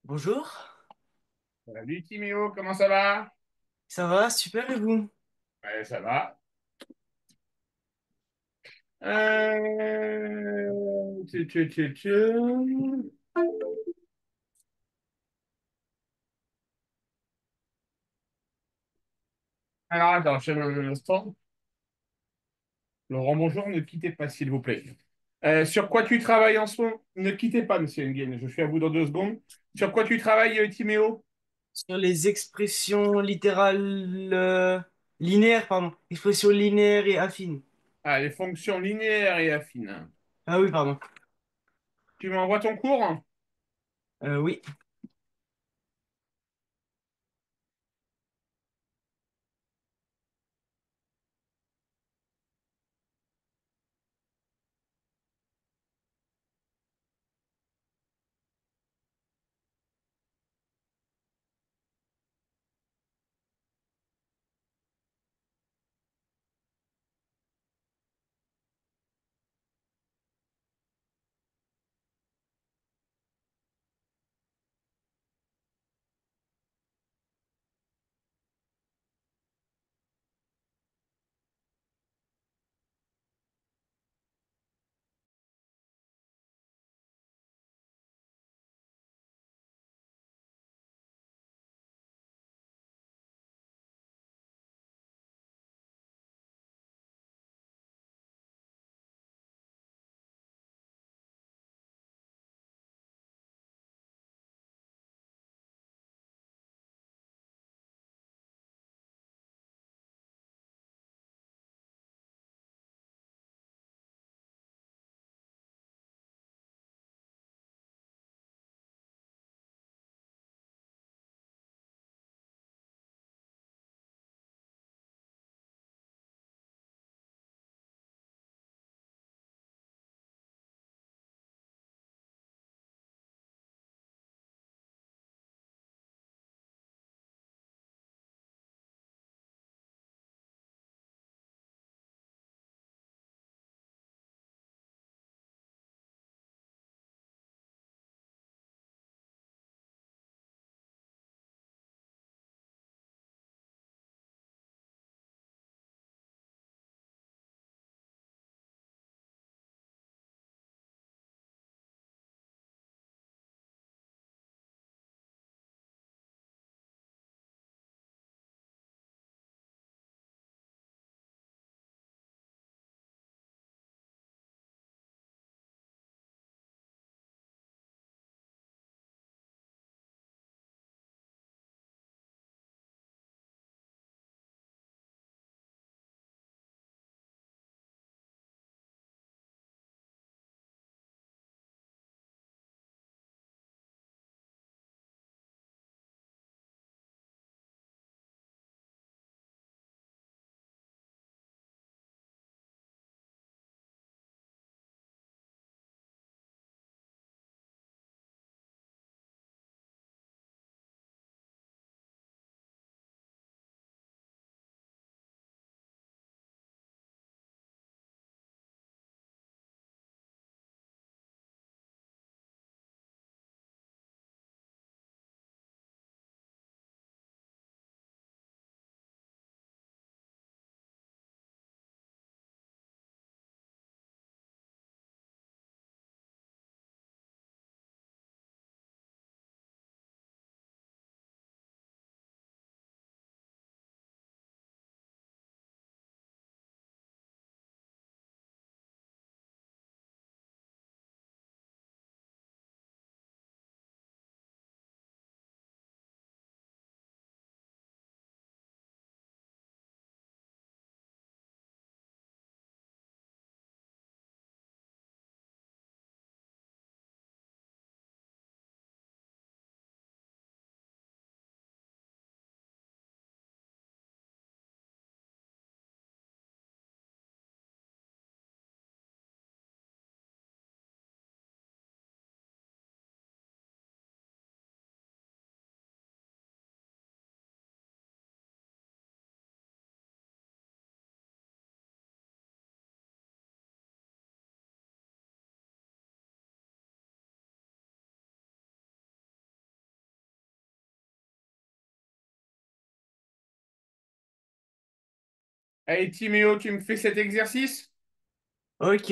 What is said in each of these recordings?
Bonjour, Salut Timéo, comment ça va? ça va, super et vous? Ouais, ça va. Tu. Alors attends, je un instant. Laurent, bonjour, ne quittez pas s'il vous plaît. Sur quoi tu travailles en ce moment? Ne quittez pas, monsieur Nguyen, je suis à vous dans 2 secondes. Sur quoi tu travailles, Timéo? Sur les expressions littérales linéaires, pardon, expressions linéaires et affines. Ah, les fonctions linéaires et affines. Ah oui, pardon. Tu m'envoies ton cours? Oui. Allez, Timéo, tu me fais cet exercice? Ok.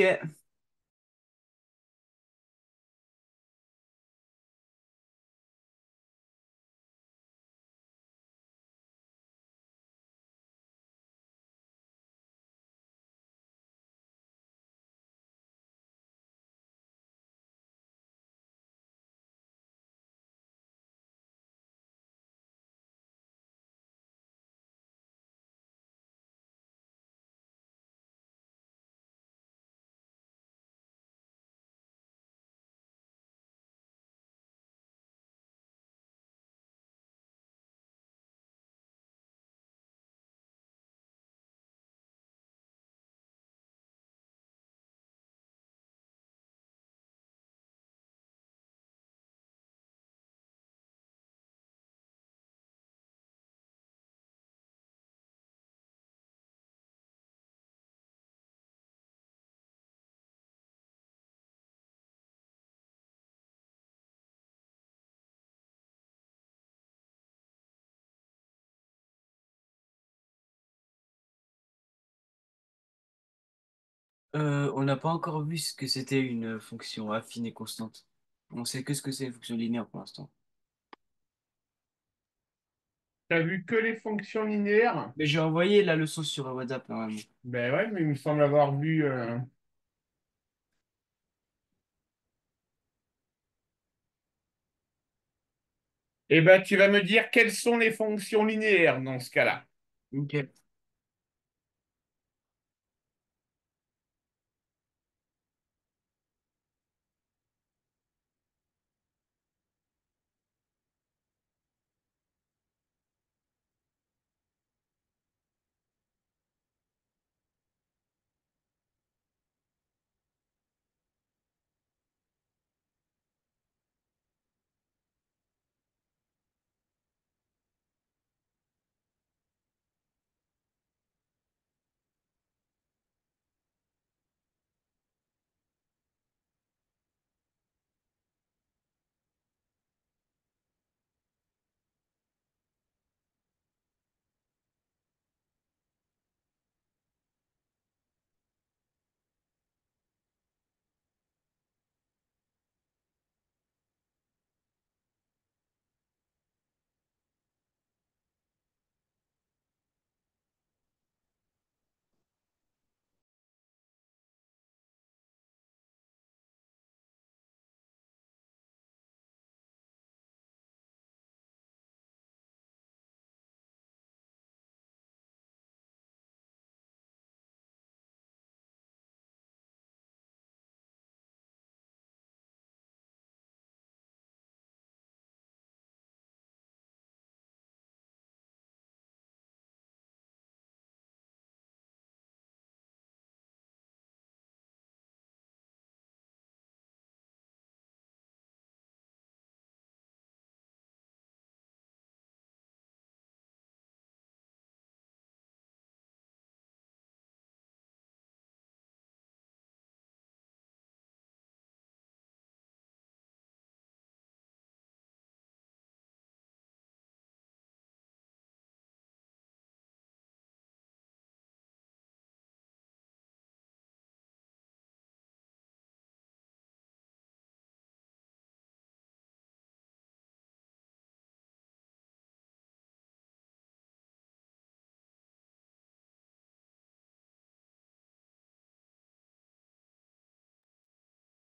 On n'a pas encore vu ce que c'était une fonction affine et constante. On sait que ce que c'est une fonction linéaire pour l'instant. T'as vu que les fonctions linéaires? Mais j'ai envoyé la leçon sur WhatsApp normalement. Ben ouais, mais il me semble avoir vu. Eh ben, tu vas me dire quelles sont les fonctions linéaires dans ce cas-là. Ok.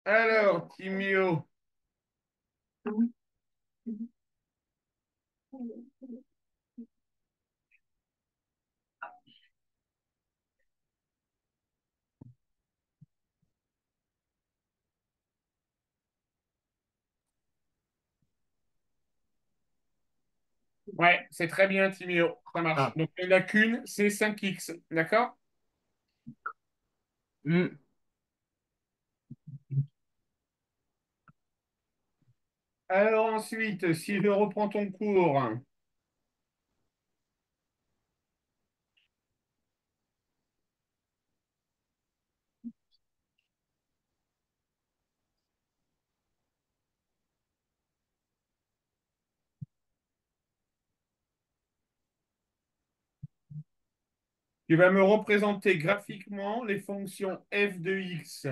Alors, Timéo, ouais, c'est très bien, Timéo, ça marche. Ah. Donc, il n'y en a qu'une, c'est 5x, d'accord? Hmm. Alors ensuite, si je reprends ton cours, Tu vas me représenter graphiquement les fonctions f de x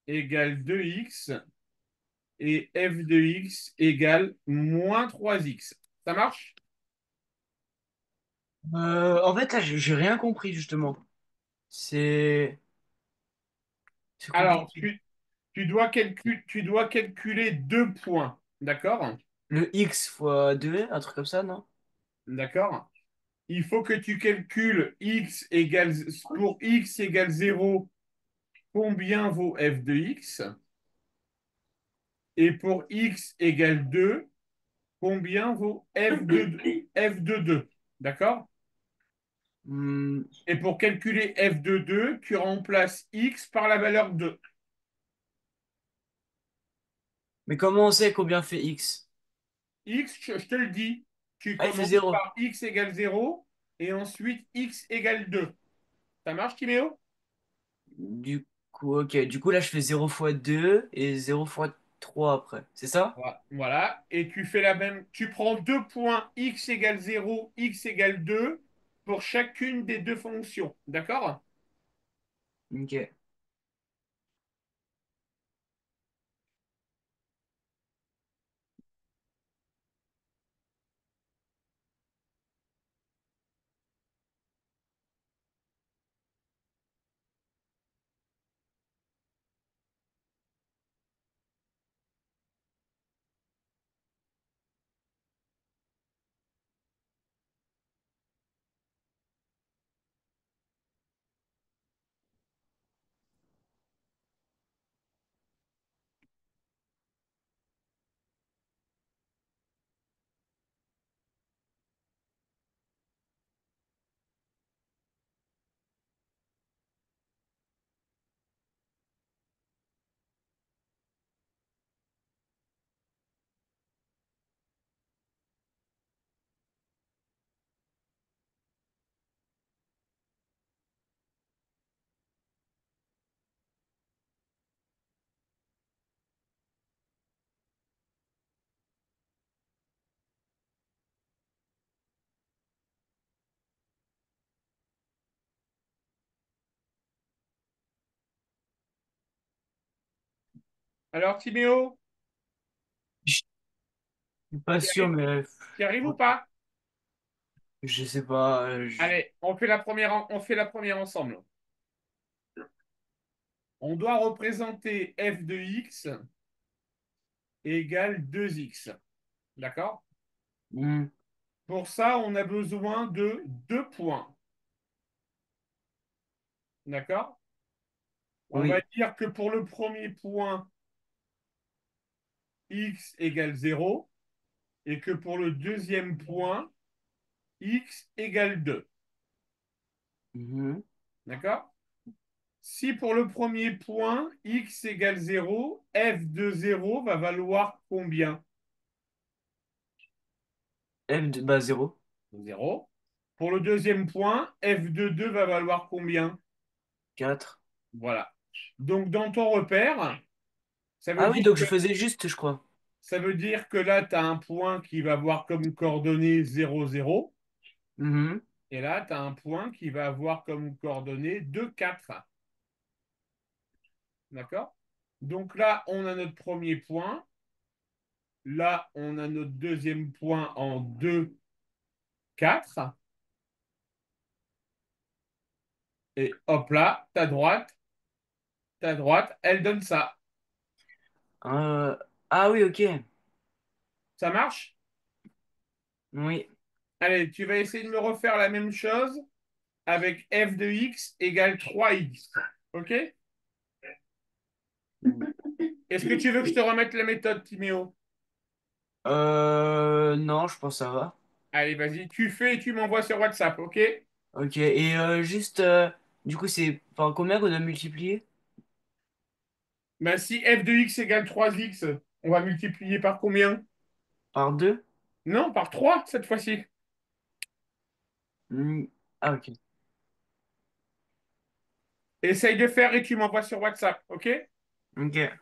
égale 2x et f de x égale moins 3x. Ça marche? En fait, là, j'ai rien compris, justement. C'est c'est Alors, compliqué. tu dois calculer deux points. D'accord? Le x fois 2, un truc comme ça, non? D'accord? Il faut que tu calcules pour x égale 0, combien vaut f de x? Et pour x égale 2, combien vaut f de 2? D'accord? Hmm, Et pour calculer f de 2, tu remplaces x par la valeur 2. Mais comment on sait combien fait x? X, je te le dis, tu Ah, il fait commences 0. par x égale 0 et ensuite x égale 2. Ça marche, Timéo? Du coup, ok. Du coup, là, je fais 0 fois 2 et 0 fois 3 après. C'est ça? Voilà. Et tu fais la même. Tu prends deux points x égale 0, x égale 2 pour chacune des deux fonctions. D'accord? Ok. Alors, Timéo, Je suis pas tu sûr, arrives, mais tu arrives ou pas? je sais pas. Allez, on fait la première ensemble. On doit représenter f de x égale 2x. D'accord? Hmm, Pour ça, on a besoin de deux points. D'accord? On va oui. dire que pour le premier point, x égale 0 et que pour le deuxième point, x égale 2. Mhm. D'accord? Si pour le premier point, x égale 0, f de 0 va valoir combien? Bah, 0. 0. Pour le deuxième point, f de 2 va valoir combien? 4. Voilà. Donc dans ton repère, ça veut Ah oui, dire donc que, je faisais juste, je crois. ça veut dire que là, tu as un point qui va avoir comme coordonnée 0, 0. Mhm. Et là, tu as un point qui va avoir comme coordonnée 2, 4. D'accord? Donc là, on a notre premier point. Là, on a notre deuxième point en 2, 4. Et hop là, ta droite, elle donne ça. Euh, Ah oui, ok. Ça marche? Oui. Allez, tu vas essayer de me refaire la même chose avec f de x égale 3x. OK? Est-ce que tu veux que je te remette la méthode, Timéo? Non, je pense que ça va. Allez, vas-y, tu fais et tu m'envoies sur WhatsApp, OK? Ok, et juste, du coup, c'est par combien qu'on doit multiplier? Ben, si f de x égale 3x, on va multiplier par combien? Par 2? Non, par 3 cette fois-ci. Ah, ok. Essaye de faire et tu m'envoies sur WhatsApp, OK? Ok.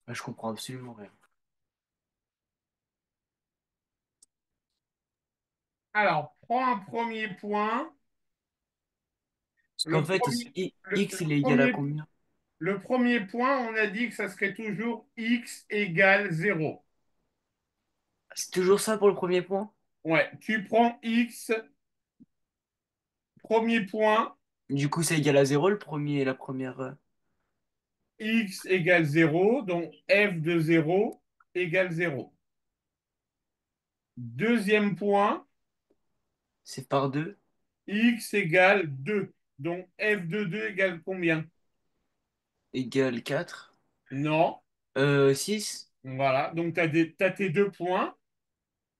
Ah, je comprends absolument rien. Alors, prends un premier point. Parce qu'en Le fait, premier, X, le il est égal à premier, combien? le premier point, on a dit que ça serait toujours x égale 0. C'est toujours ça pour le premier point? Ouais, tu prends x, premier point, Du coup, c'est égal à zéro le premier et la première. x égale 0, donc f de 0 égale 0. Deuxième point, C'est par deux, x égale 2. Donc f de 2 égale combien? égale 4. Non. 6, Voilà. Donc t'as tes deux points,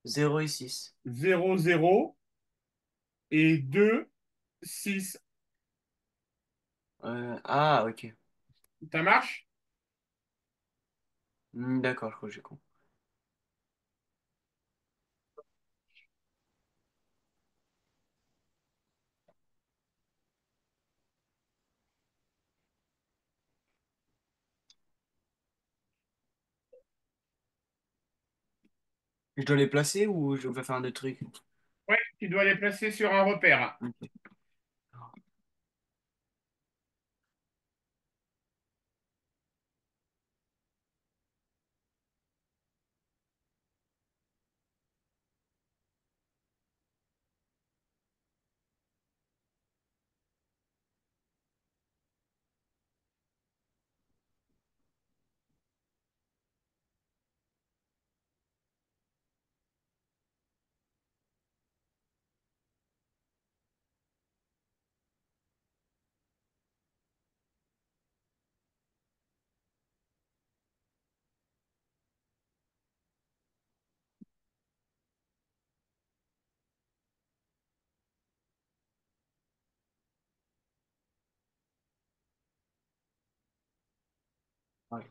0 et 6. 0, 0 et 2, 6. Ah, ok. Ça marche? D'accord, je crois que j'ai compris. Je dois les placer ou je vais faire un autre truc? Oui, tu dois les placer sur un repère. Ok. Ouais.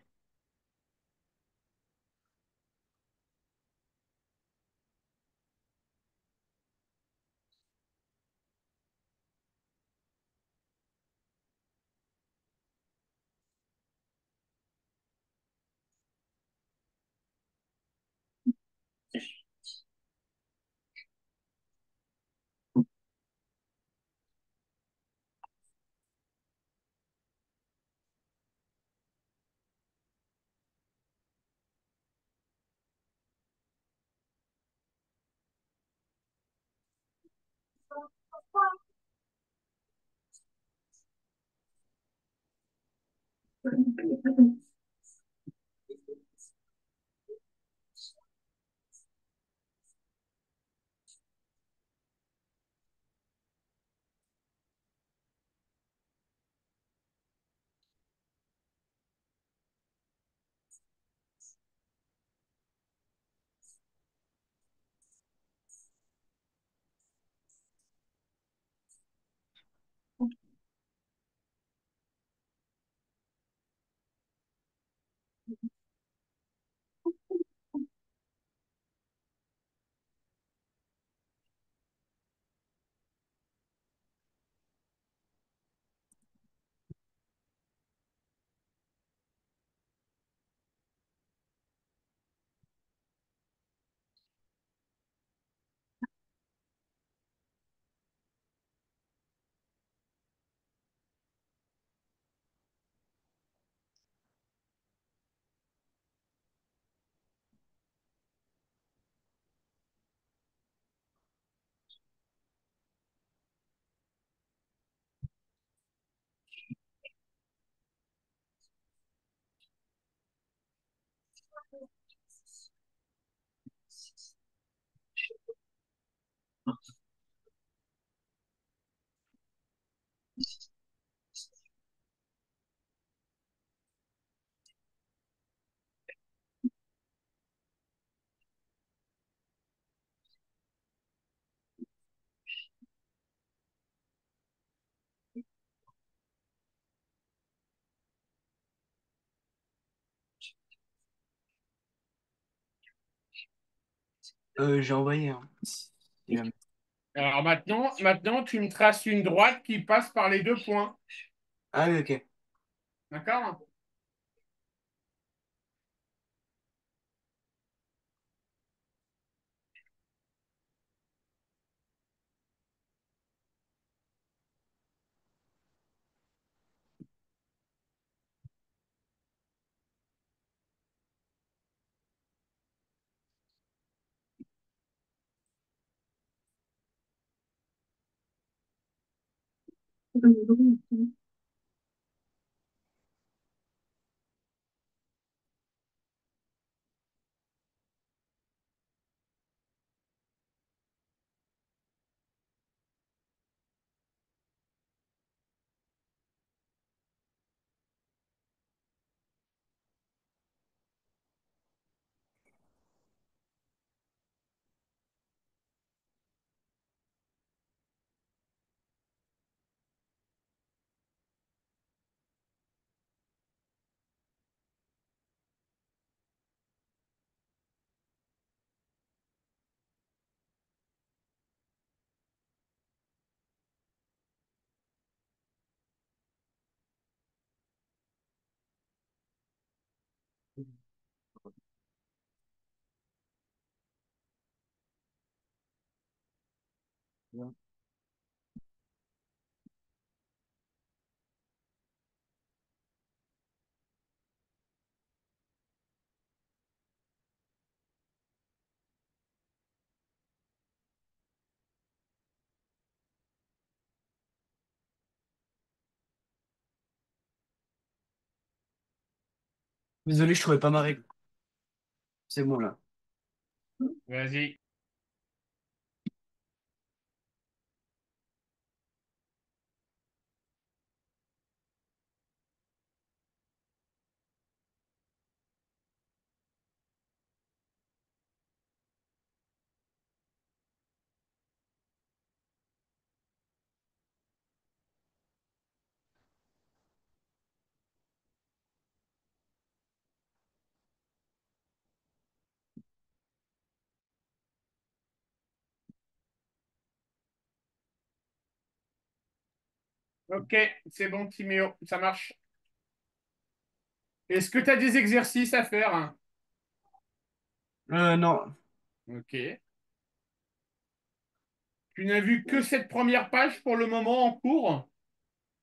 J'ai envoyé un. Si jamais. Alors maintenant, tu me traces une droite qui passe par les deux points. Ah oui, ok. D'accord? Désolé, je trouvais pas ma règle. C'est bon là. Vas-y. Ok, c'est bon, Timéo, ça marche. Est-ce que tu as des exercices à faire, hein? Non. Ok. Tu n'as vu que cette première page pour le moment en cours?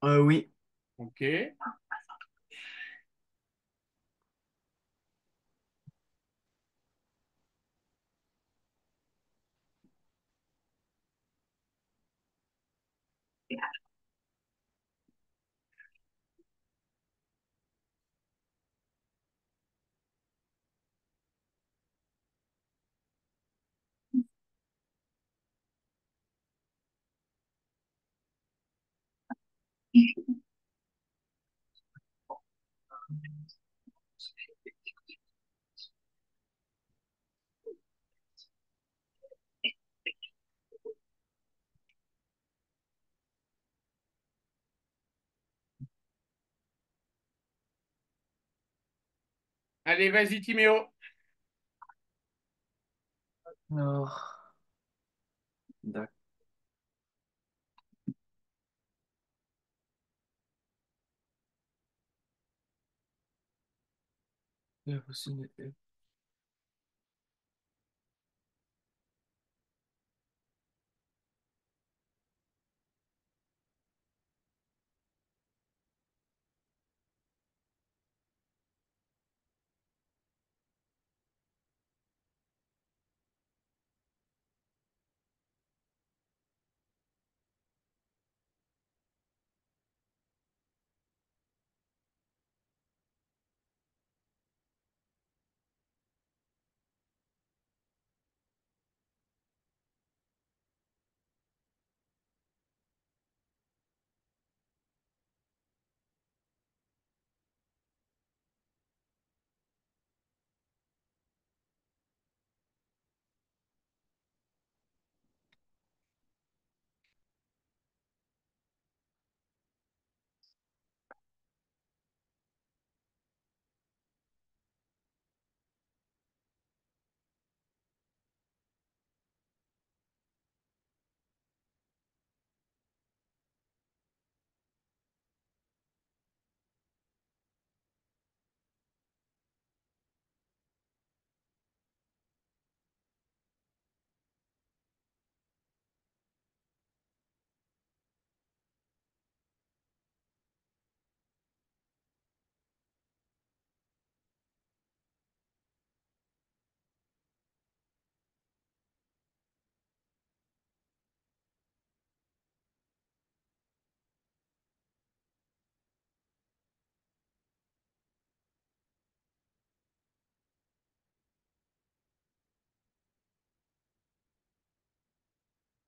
Oui. Ok. Allez, vas-y, Timéo. Alors, d'accord.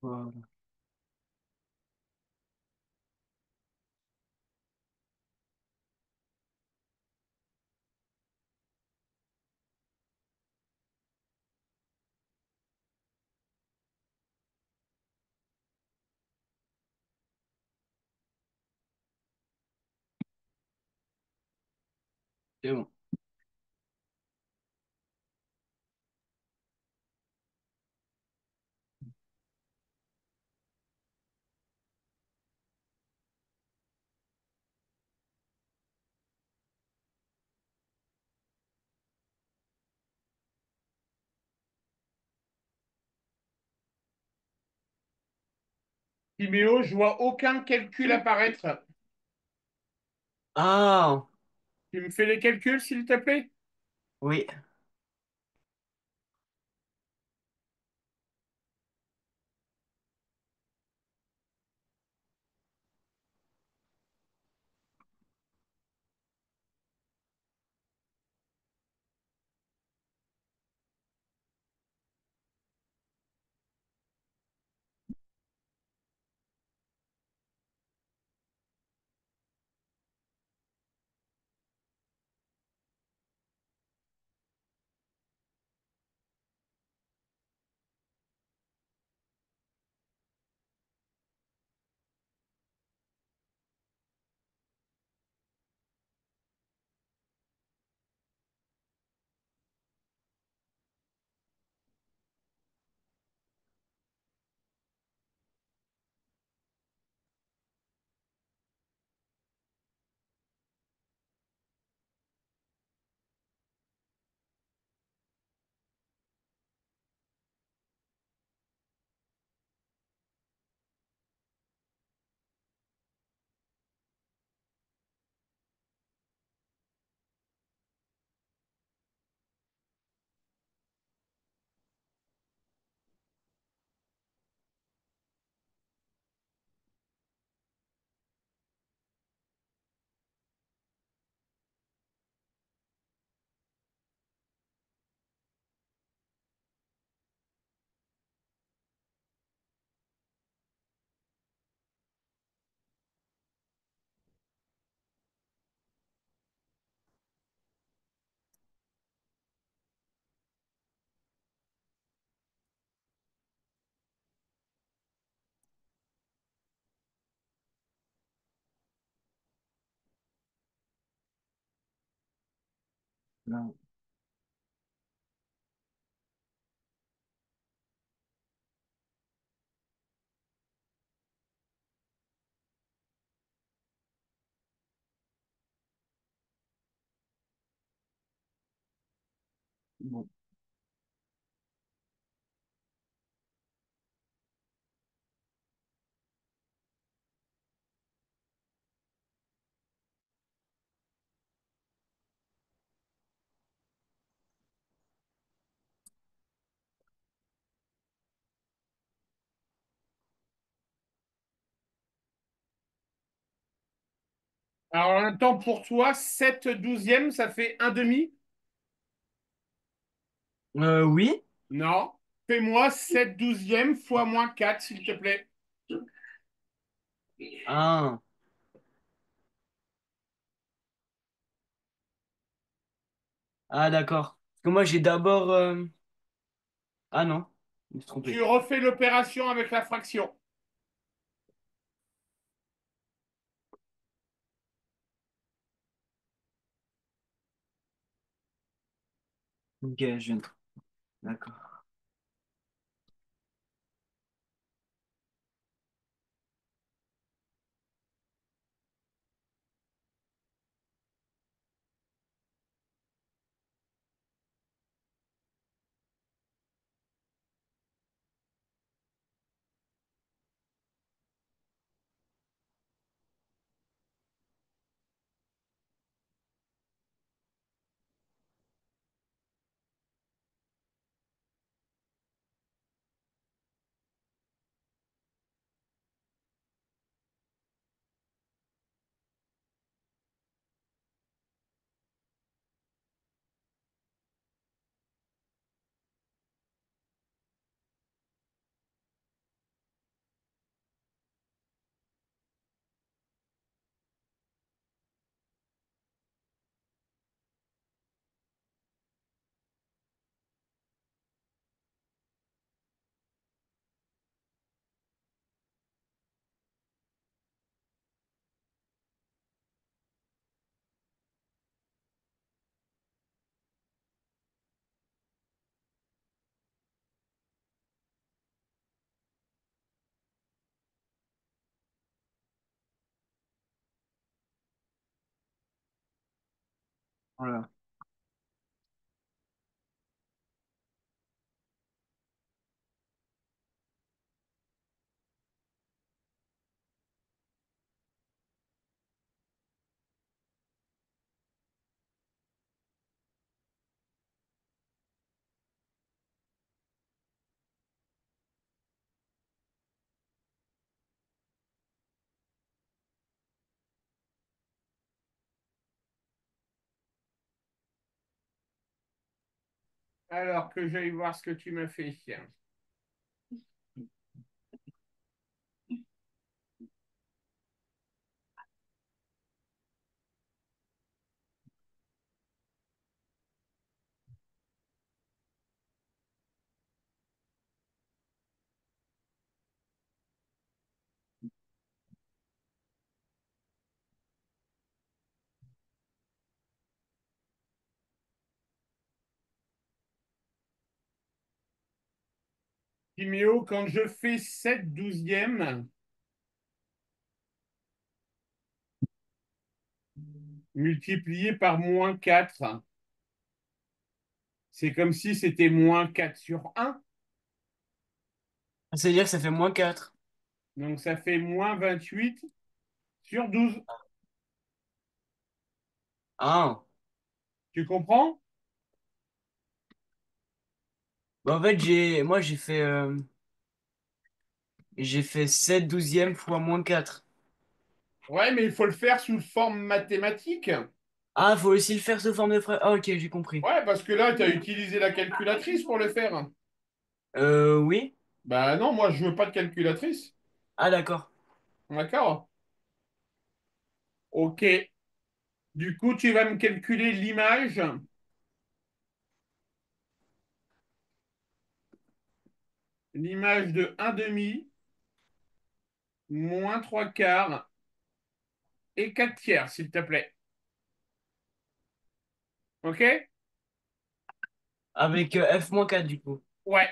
Voilà. C'est bon. Timéo, je vois aucun calcul apparaître. Ah, Tu me fais les calculs, s'il te plaît? oui. Non. Bon. Alors, en même temps, pour toi, 7 douzièmes, ça fait un demi? Oui. Non. Fais-moi 7 douzièmes fois moins 4, s'il te plaît. Ah, ah d'accord. Parce que moi, j'ai d'abord... Ah non, je me suis Tu trompé. refais l'opération avec la fraction. Ok, je viens de... D'accord. Voilà. Alors que j'aille voir ce que tu m'as fait. Timéo, quand je fais 7/12 multiplié par -4, c'est comme si c'était -4/1. C'est-à-dire que ça fait -4. Donc ça fait -28/12. Ah. Tu comprends? Bah, en fait, moi, j'ai fait 7/12 fois -4. Ouais, mais il faut le faire sous forme mathématique. Ah, faut aussi le faire sous forme de frais. Ah, ok, j'ai compris. Ouais, parce que là, tu as utilisé la calculatrice pour le faire. Oui. Bah non, moi, je veux pas de calculatrice. Ah, d'accord. D'accord? Ok. Du coup, tu vas me calculer l'image de un demi, -3/4 et 4/3, s'il te plaît. Ok? Avec F-4 du coup. Ouais.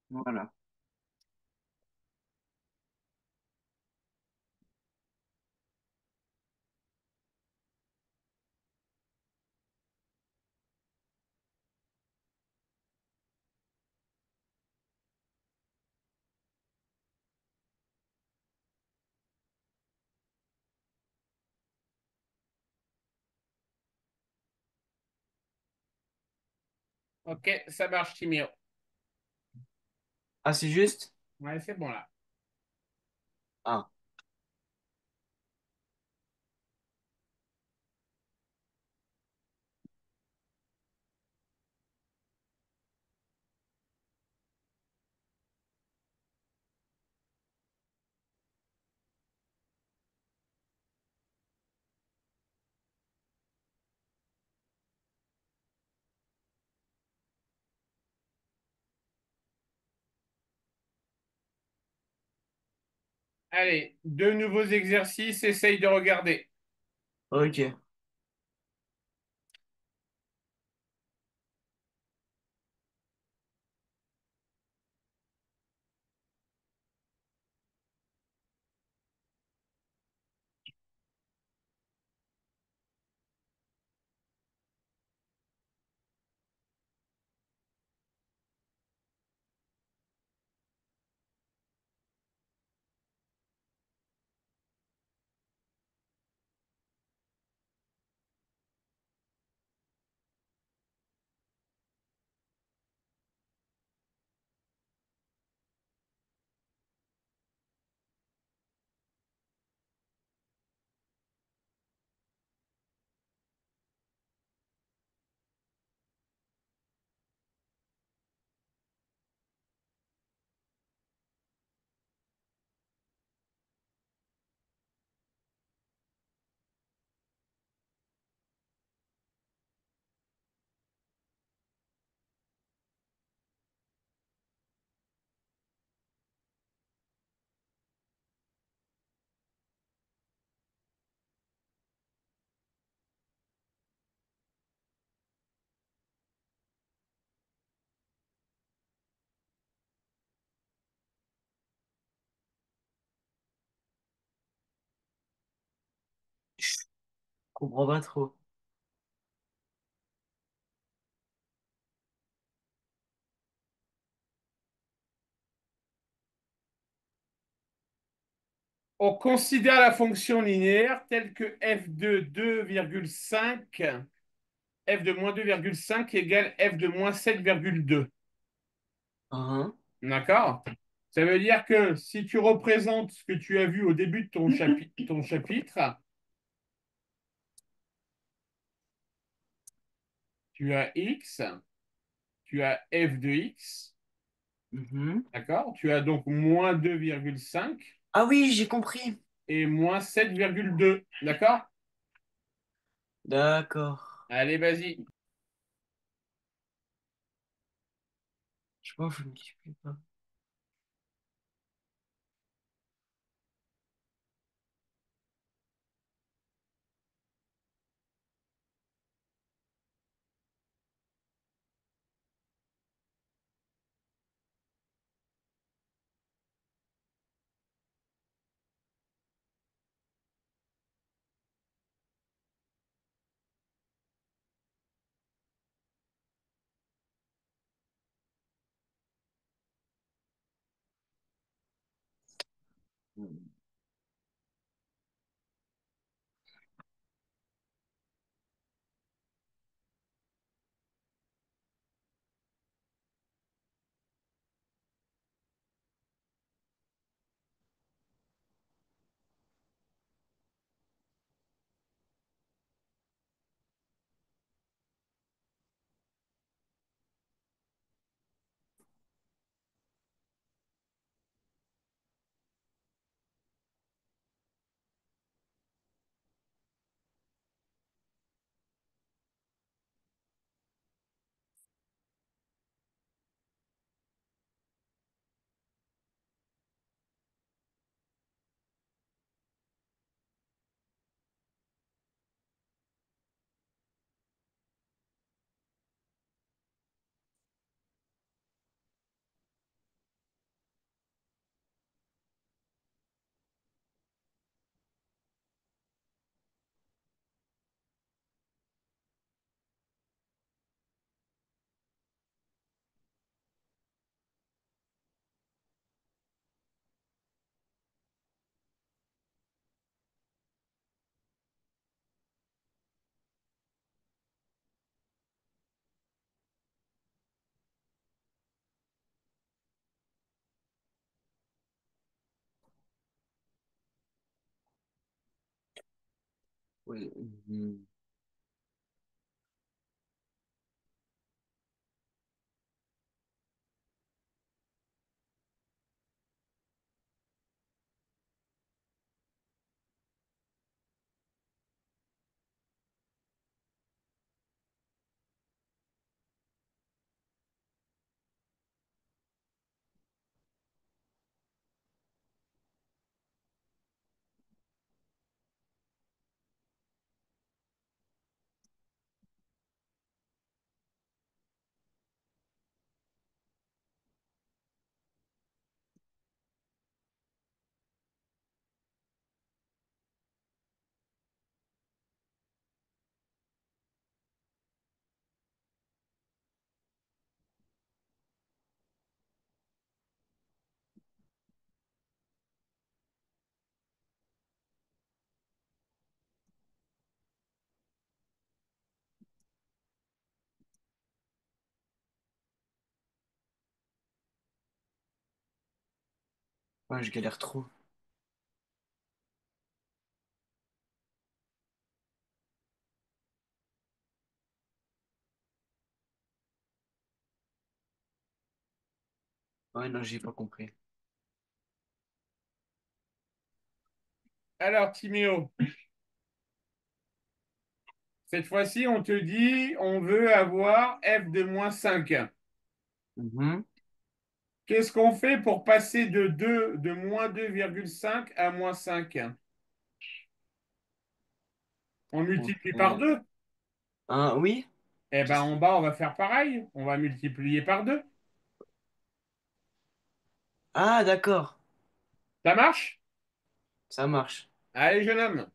Voilà. Ok, ça marche, Timéo. Ah, c'est juste? Ouais, c'est bon là. Ah. Allez, deux nouveaux exercices, essaye de regarder. Ok. Je comprends pas trop. On considère la fonction linéaire telle que f de 2,5, f de moins 2,5 égale f de moins 7,2. Hein? D'accord? Ça veut dire que si tu représentes ce que tu as vu au début de ton chapitre, tu as x, tu as f de x, Mhm. d'accord? Tu as donc moins 2,5 Ah oui, j'ai compris. et moins 7,2, d'accord? D'accord. Allez, vas-y. Je pense que je ne kiffe pas. Ouais, mhm. Ouais, je galère trop. Ouais, non, j'ai pas compris. Alors, Timéo, cette fois-ci, on te dit, on veut avoir f de moins 5. Mhm. Qu'est-ce qu'on fait pour passer de moins 2,5 à moins 5? On On multiplie par fait 2. oui? Eh ben, en bas, on va faire pareil. On va multiplier par 2. Ah, d'accord. Ça marche? Ça marche. Allez, jeune homme.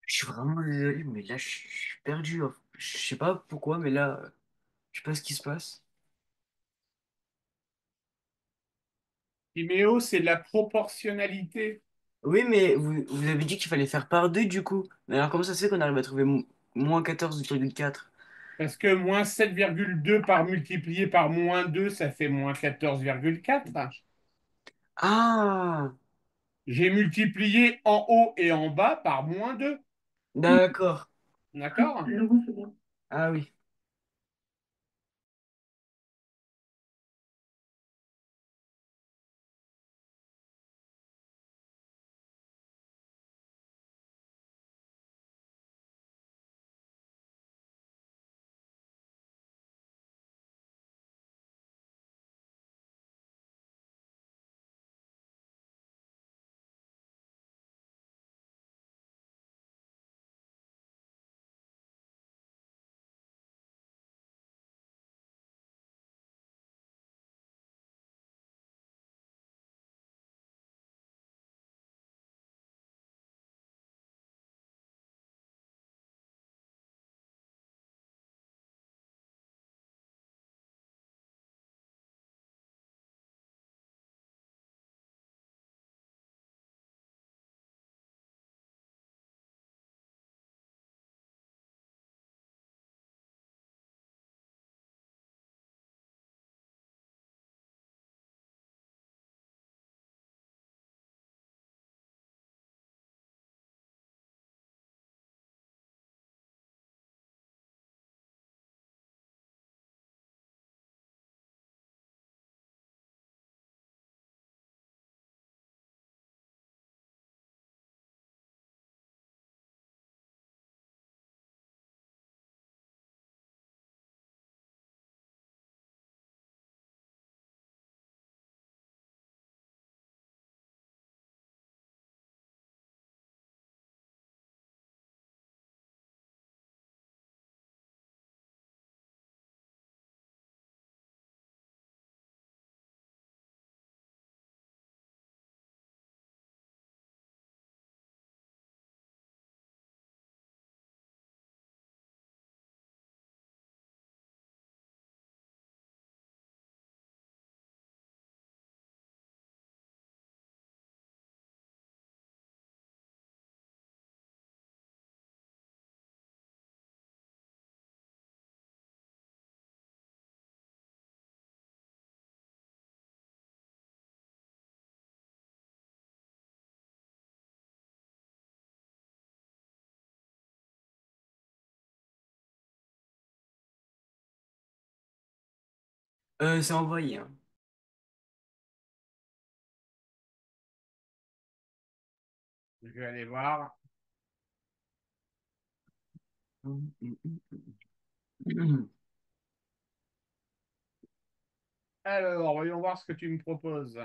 Je suis vraiment désolé, mais là, je suis perdu. Je sais pas pourquoi, mais là, je sais pas ce qui se passe. Timéo, c'est de la proportionnalité. Oui, mais vous avez dit qu'il fallait faire par deux, du coup. Mais alors, comment ça se fait qu'on arrive à trouver moins 14,4? Parce que moins 7,2 par multiplié par moins 2, ça fait moins 14,4. Ah, J'ai multiplié en haut et en bas par moins 2. d'accord. D'accord? Ah oui. C'est envoyé, hein. Je vais aller voir. Alors, voyons voir ce que tu me proposes.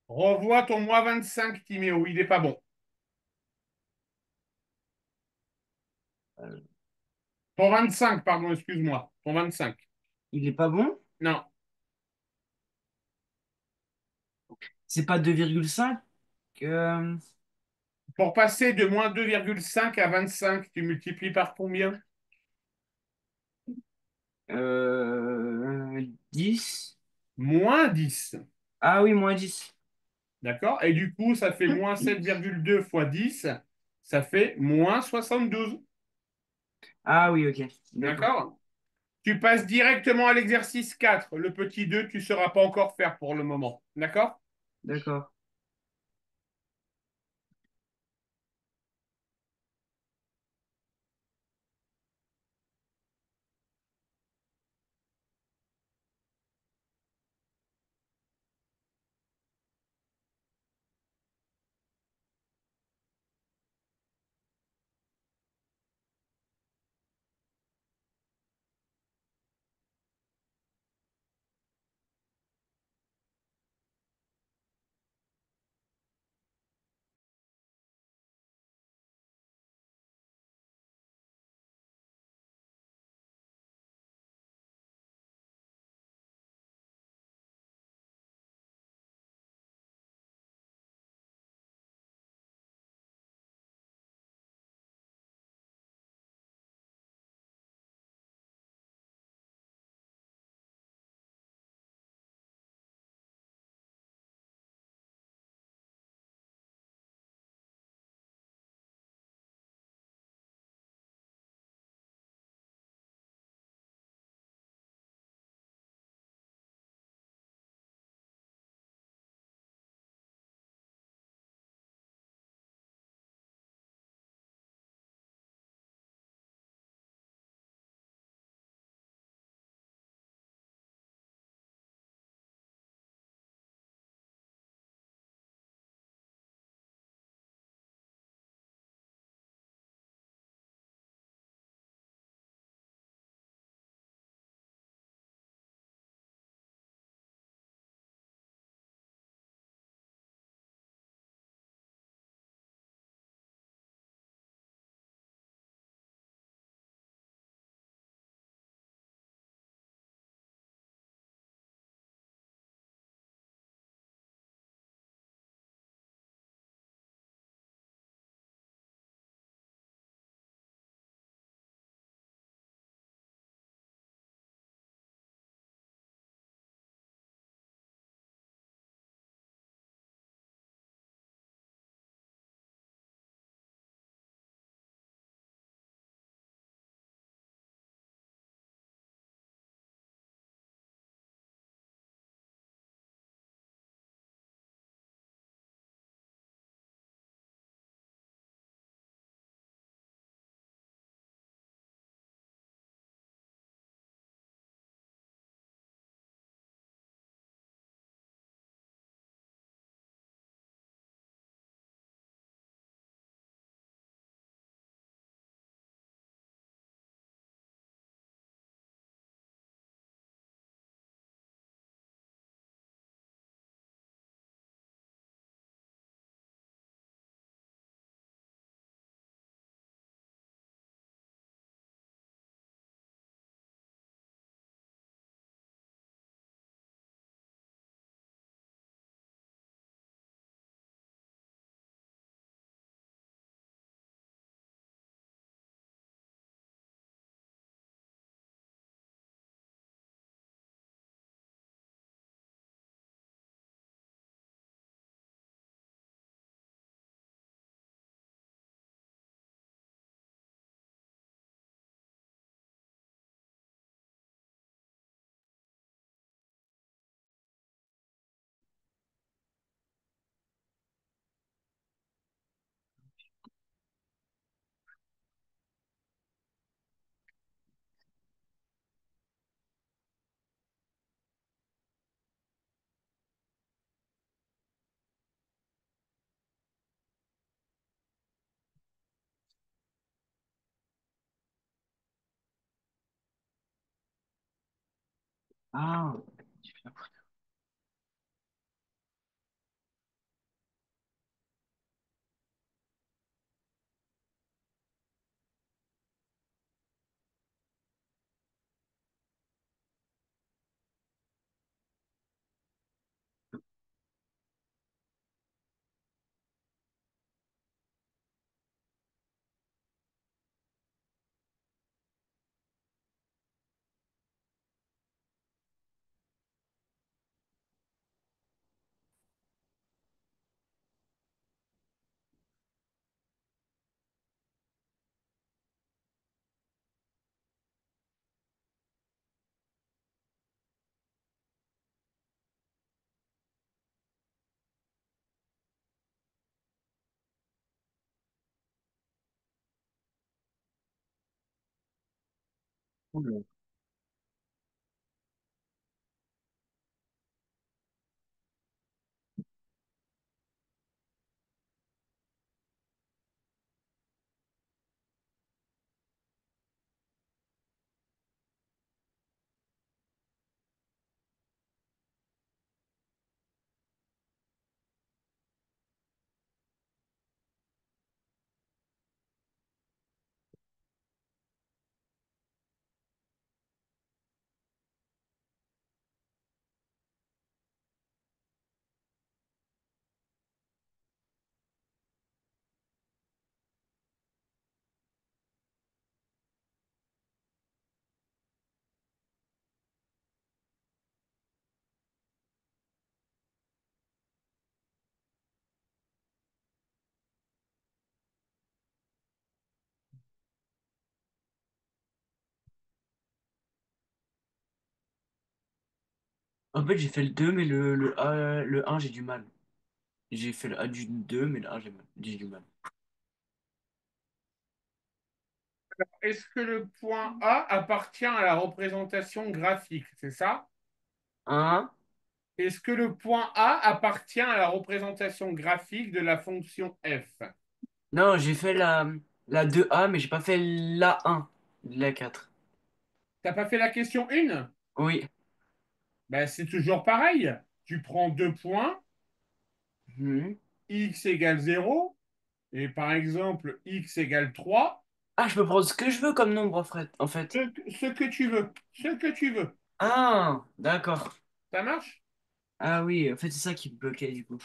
Revois ton mois 25, Timéo. Il n'est pas bon. Euh, Ton 25, pardon, excuse-moi. Ton 25. Il est pas bon? Non. C'est pas 2,5? euh, Pour passer de moins 2,5 à 25, tu multiplies par combien? 10? Moins 10. Ah oui, -10. D'accord? Et du coup, ça fait moins 7,2 fois 10. Ça fait moins 72. Ah oui, ok. D'accord. D'accord? Tu passes directement à l'exercice 4. Le petit 2, tu ne sauras pas encore faire pour le moment. D'accord? D'accord. Ah. Oula. En fait, j'ai fait le 2 mais le un j'ai du mal. J'ai fait le A du 2 mais le un j'ai du mal. Est-ce que le point A appartient à la représentation graphique, c'est ça? Un. Est-ce que le point A appartient à la représentation graphique de la fonction f? Non, j'ai fait la 2A, mais j'ai pas fait la un la 4. T'as pas fait la question 1? Oui. Ben, c'est toujours pareil. Tu prends deux points, Mhm. x égale 0, et par exemple x égale 3. Ah, je peux prendre ce que je veux comme nombre, en fait. Ce que tu veux. Ce que tu veux. Ah, d'accord. Ça marche? Ah oui, en fait, c'est ça qui me bloquait, du coup.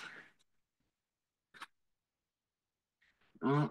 Un.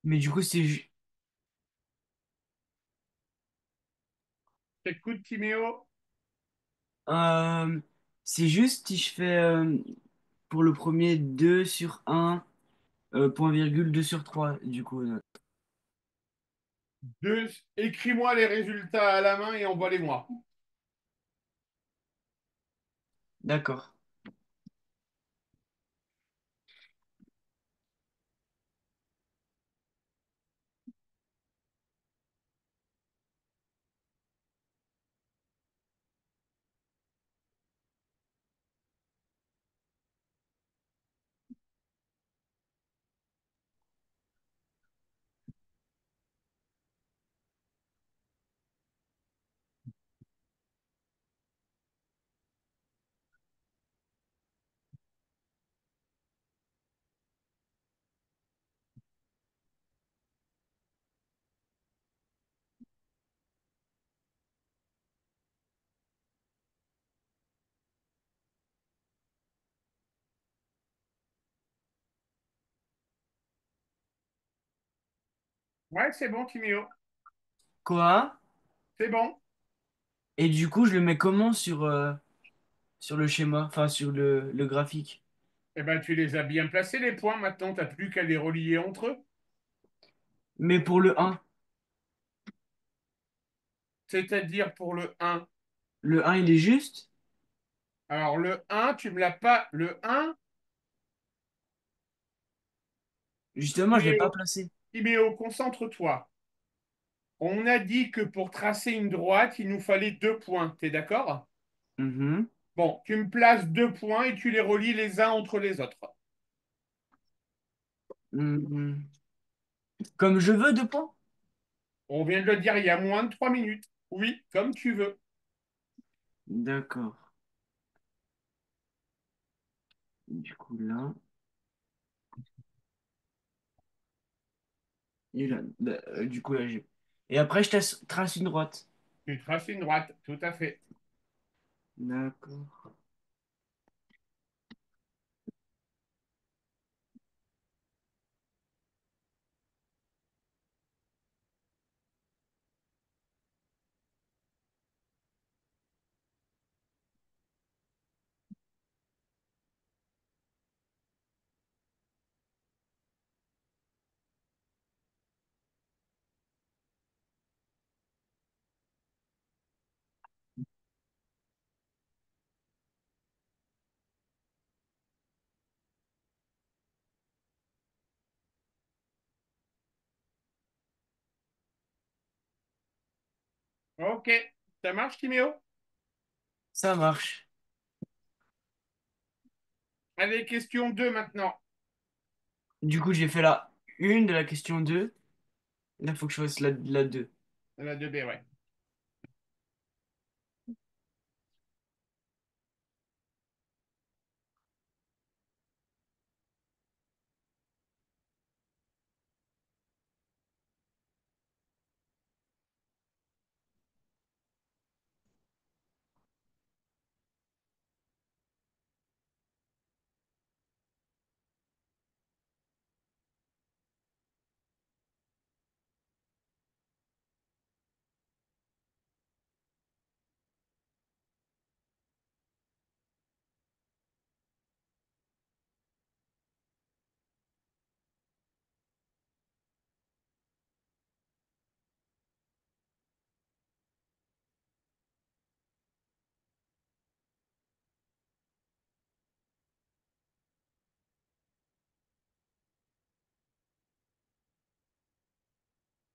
Mais du coup, Écoute, Timéo. euh, c'est juste si je fais pour le premier 2 sur un point virgule 2 sur 3 du coup. Deux, écris-moi les résultats à la main et envoie-les-moi. D'accord. Ouais, c'est bon, Timéo. Quoi? C'est bon. Et du coup, je le mets comment sur le schéma, enfin sur le graphique? Eh ben, tu les as bien placés, les points. Maintenant, tu n'as plus qu'à les relier entre eux. Mais pour le un, C'est-à-dire pour le un. le un il est juste? Alors, le un, tu me l'as pas. Le un, Justement, je l'ai pas Timéo, placé. Timéo, concentre-toi. On a dit que pour tracer une droite, il nous fallait 2 points. T'es d'accord? Mhm. Bon, tu me places 2 points et tu les relis les uns entre les autres. Mhm. Comme je veux, deux points? On vient de le dire il y a moins de 3 minutes. Oui, comme tu veux. D'accord. Du coup, là, et là, du coup, là, j'ai... Et après, trace une droite. Tu traces une droite, tout à fait. D'accord. Ok, ça marche, Timéo? Ça marche. Allez, question 2 maintenant. Du coup, j'ai fait la une de la question 2. Là, il faut que je fasse la 2. La 2B, ouais.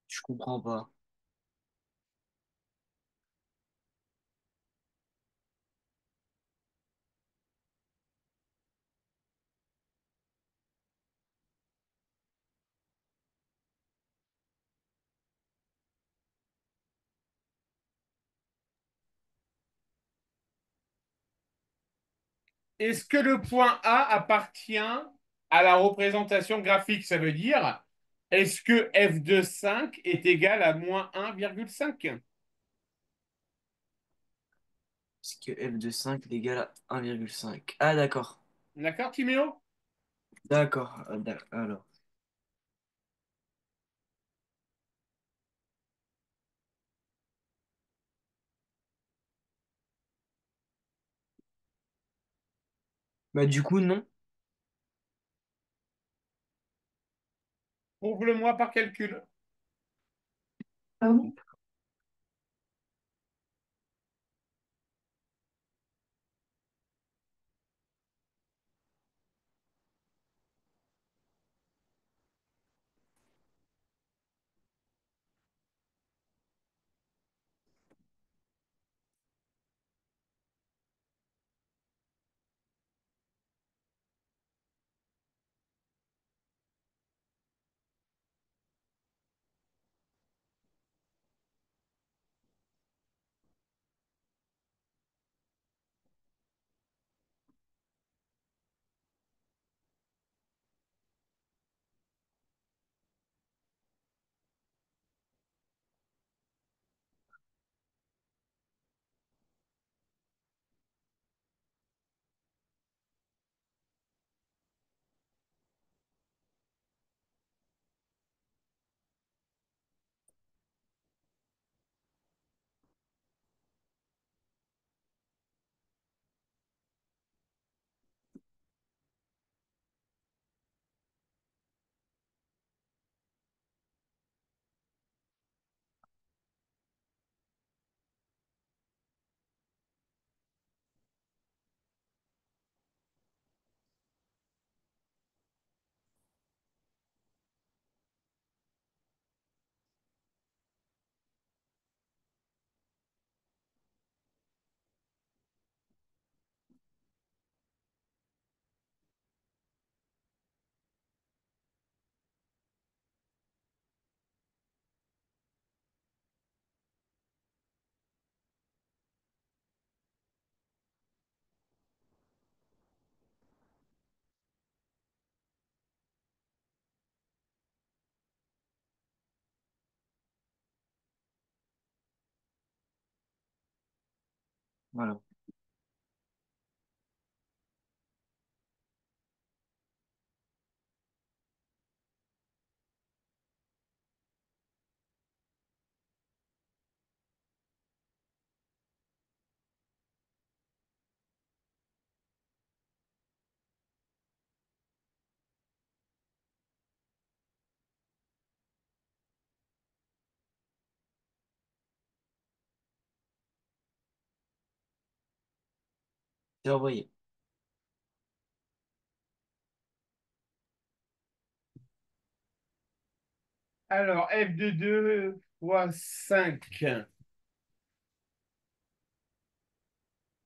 Je comprends pas. Est-ce que le point A appartient à la représentation graphique? Ça veut dire, est-ce que f de 5 est égal à moins 1,5? Parce que f de 5 est égal à 1,5. Ah, d'accord. D'accord, Timéo? D'accord. Alors. Bah, du coup, non. Prouve-le-moi par calcul. Voilà. C'est envoyé. Alors, f de 2 fois 5.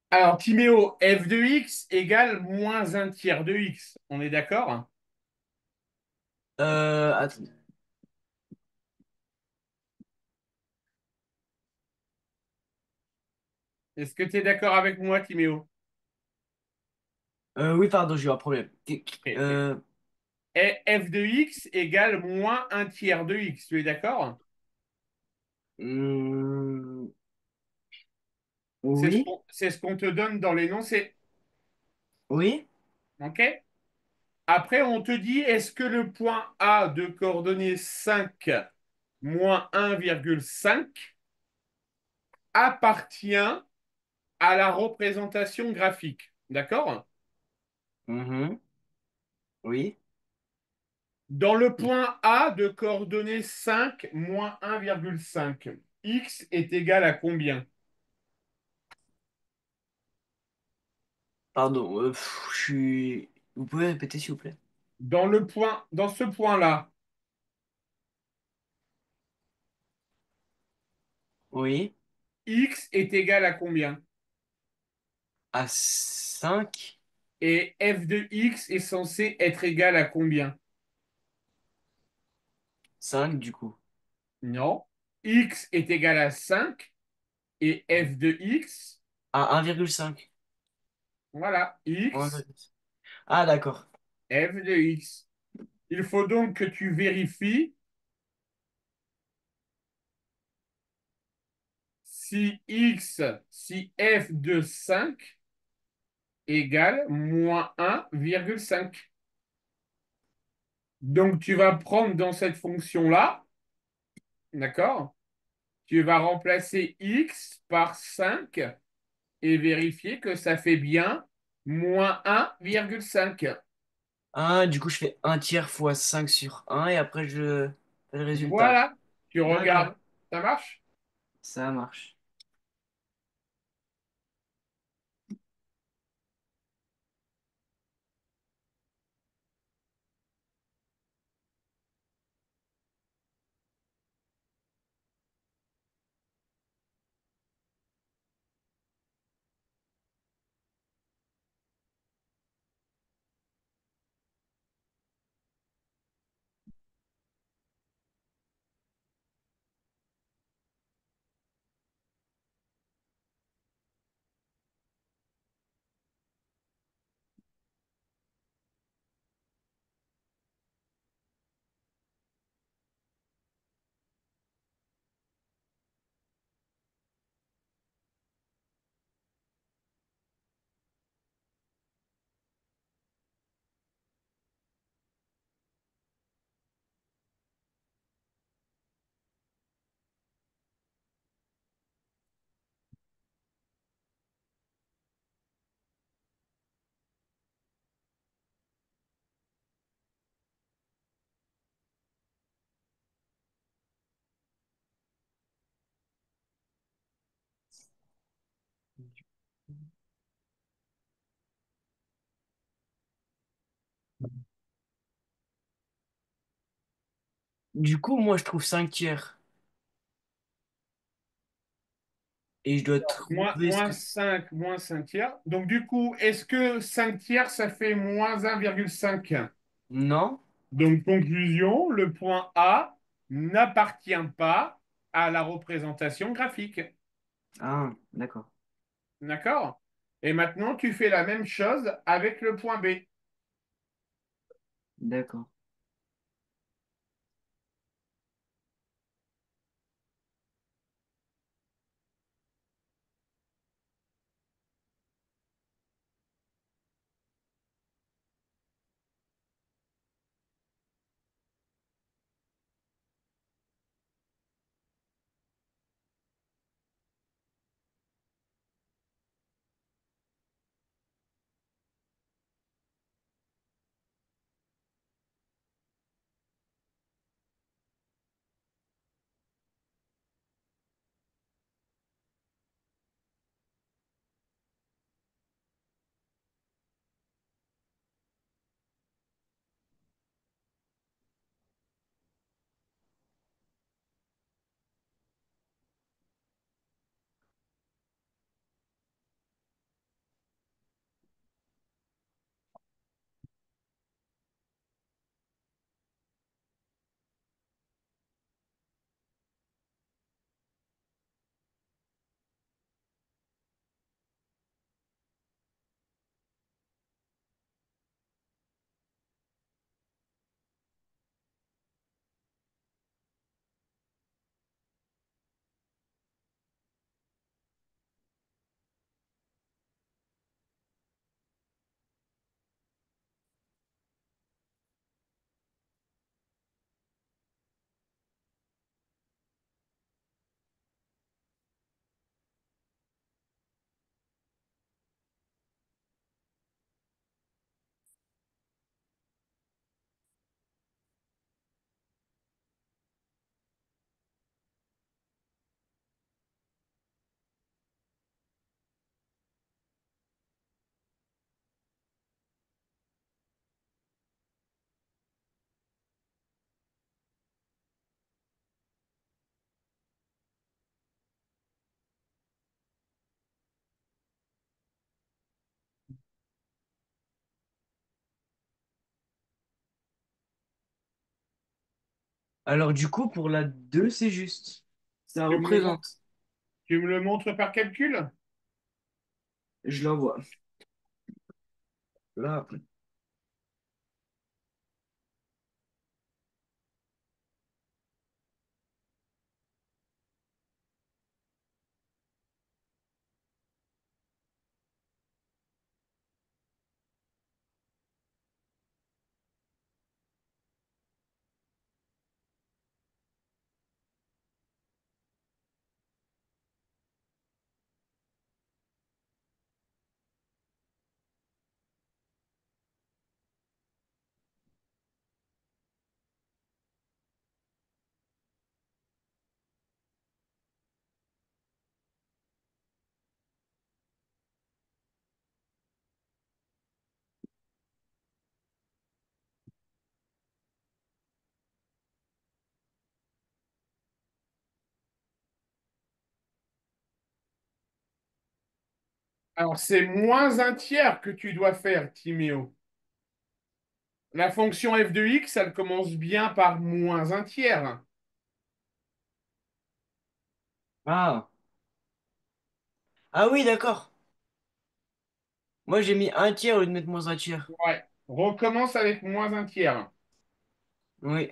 Alors, Timéo, f de x égale moins un tiers de x. On est d'accord? Attends. Est-ce que tu es d'accord avec moi, Timéo? Oui, pardon, j'ai eu un problème. Ok. Euh, Et f de x égale moins un tiers de x. Tu es d'accord? hmm, C'est ce oui, qu'on te donne dans l'énoncé. oui, OK? Après, on te dit, est-ce que le point A de coordonnées 5 moins 1,5 appartient à la représentation graphique? D'accord? mhm, oui. Dans le point A de coordonnées 5 moins 1,5, x est égal à combien? Pardon, je suis. Vous pouvez répéter, s'il vous plaît? Dans ce point-là, Oui. x est égal à combien? À 5, Et f de x est censé être égal à combien? 5 du coup. Non. X est égal à 5 et f de x, À 1,5. voilà, x, 1,5. Ah, d'accord. f de x. Il faut donc que tu vérifies si f de 5 égale moins 1,5. Donc tu vas prendre dans cette fonction-là, d'accord? Tu vas remplacer x par 5 et vérifier que ça fait bien moins 1,5. Du coup, je fais un tiers fois 5 sur un et après, je fais le résultat. Voilà, tu D'accord, regardes. Ça marche? ça marche. Du coup, moi, je trouve 5 tiers. Et je dois trouver ce Moins que. 5 moins 5 tiers. Donc, du coup, est-ce que 5 tiers, ça fait moins 1,5? Non? Donc, conclusion, le point A n'appartient pas à la représentation graphique. Ah, d'accord. D'accord? Et maintenant, tu fais la même chose avec le point B. D'accord. Alors du coup, pour la 2 c'est juste. Ça Tu me le montres, représente. tu me le montres par calcul? Je l'envoie. Là. Alors, c'est moins un tiers que tu dois faire, Timéo. La fonction f de x, elle commence bien par moins un tiers. Ah. Ah oui, d'accord. Moi j'ai mis un tiers au lieu de mettre moins un tiers. Ouais. Recommence avec moins un tiers. Oui.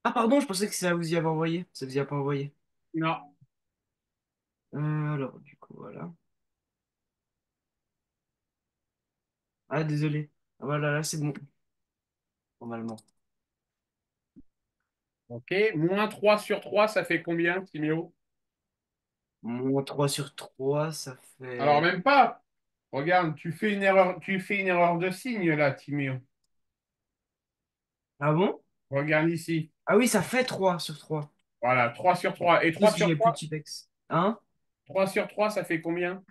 Ah pardon, je pensais que ça vous y avait envoyé. Ça vous y a pas envoyé. Non. Alors du coup, voilà. Ah désolé. Ah, voilà, là c'est bon. Normalement. OK. Moins 3 sur 3, ça fait combien, Timéo? Moins 3 sur 3 ça Alors, fait... même pas. Regarde, tu fais une erreur de signe là, Timéo. Ah bon? Regarde ici. Ah oui, ça fait 3 sur 3. Voilà, 3 sur 3. Et Sauf 3 si sur j'ai plus de 3, typex. Hein? 3 sur 3, ça fait combien?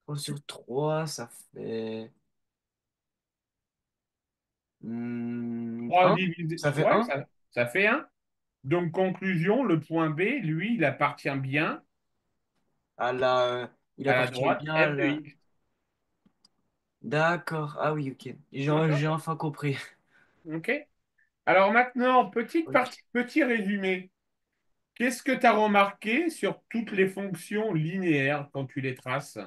3 sur 3 ça fait... 3 1. divisé. Ça fait Ouais, un. ça fait un. Donc, conclusion, le point B, lui, il appartient bien À la... il à la appartient droite bien à f de la... x. D'accord. Ah oui, ok. J'ai D'accord? enfin compris. OK? Alors maintenant, petite Ok. partie, petit résumé. Qu'est-ce que tu as remarqué sur toutes les fonctions linéaires quand tu les traces?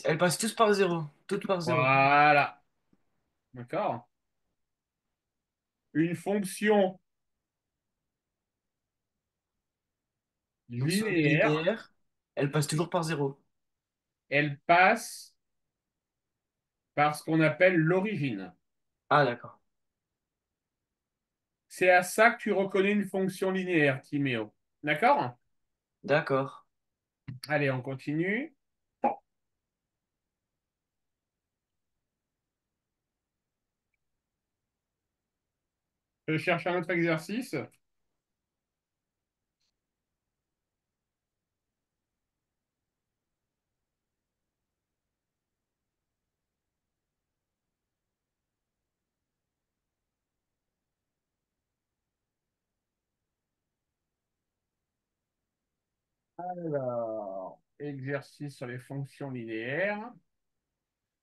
Elles passent tous par zéro. Toutes par zéro. Voilà. D'accord? Une fonction Fonction linéaire, linéaire, elle passe toujours par zéro. elle passe par ce qu'on appelle l'origine. Ah, d'accord. C'est à ça que tu reconnais une fonction linéaire, Timéo. D'accord? D'accord. Allez, on continue. Je cherche un autre exercice. Alors, exercice sur les fonctions linéaires.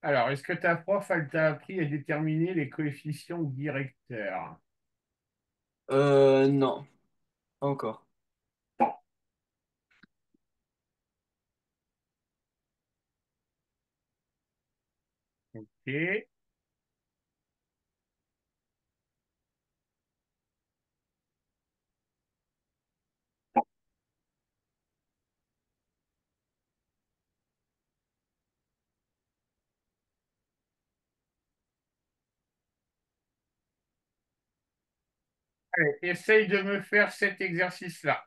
Alors, est-ce que ta prof, elle t'a appris à déterminer les coefficients directeurs? Non, pas encore. Ok. Allez, essaye de me faire cet exercice-là.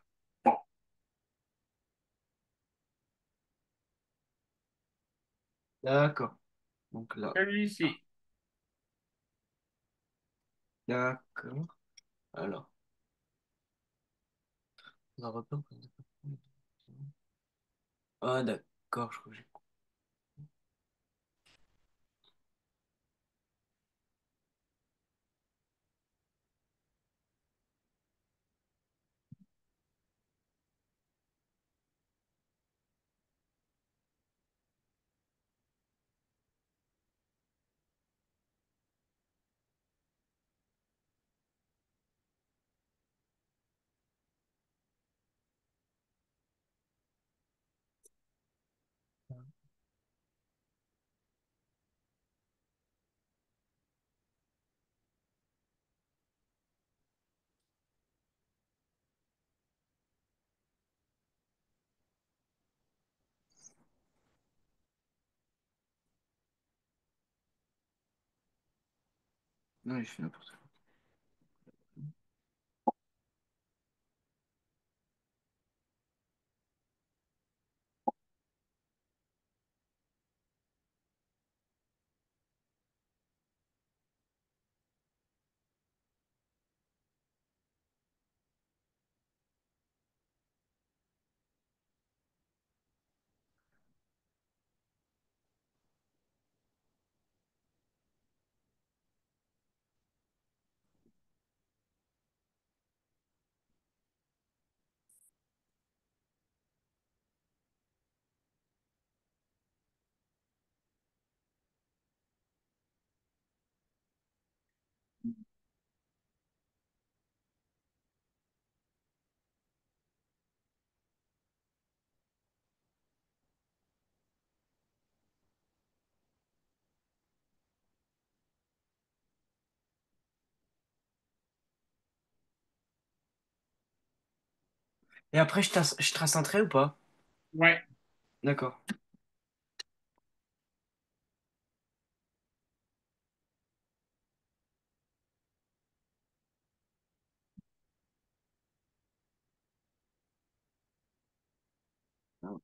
D'accord. Donc là, Celui-ci. d'accord. Alors, on a repris. Ah, d'accord, je crois que j'ai. Non, j'ai fait n'importe quoi. Et après, je trace un trait ou pas? Ouais. D'accord. Ah,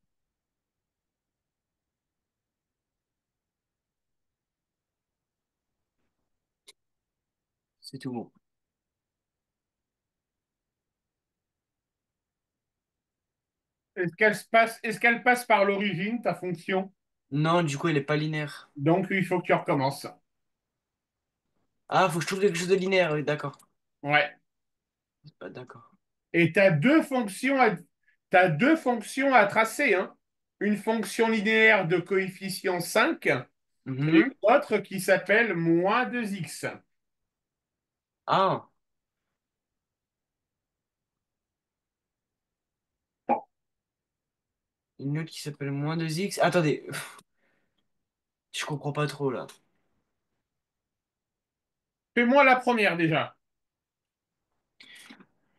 c'est tout bon. Est-ce qu'elle passe par l'origine, ta fonction? Non, du coup, elle est pas linéaire. Donc, il faut que tu recommences. Ah, faut que je trouve quelque chose de linéaire, oui, d'accord. Ouais. D'accord. Et tu as deux fonctions à tracer, hein. Une fonction linéaire de coefficient 5 et une Mhm. autre qui s'appelle moins 2x. Ah, une autre qui s'appelle moins 2x. Attendez, je comprends pas trop là. Fais-moi la première déjà.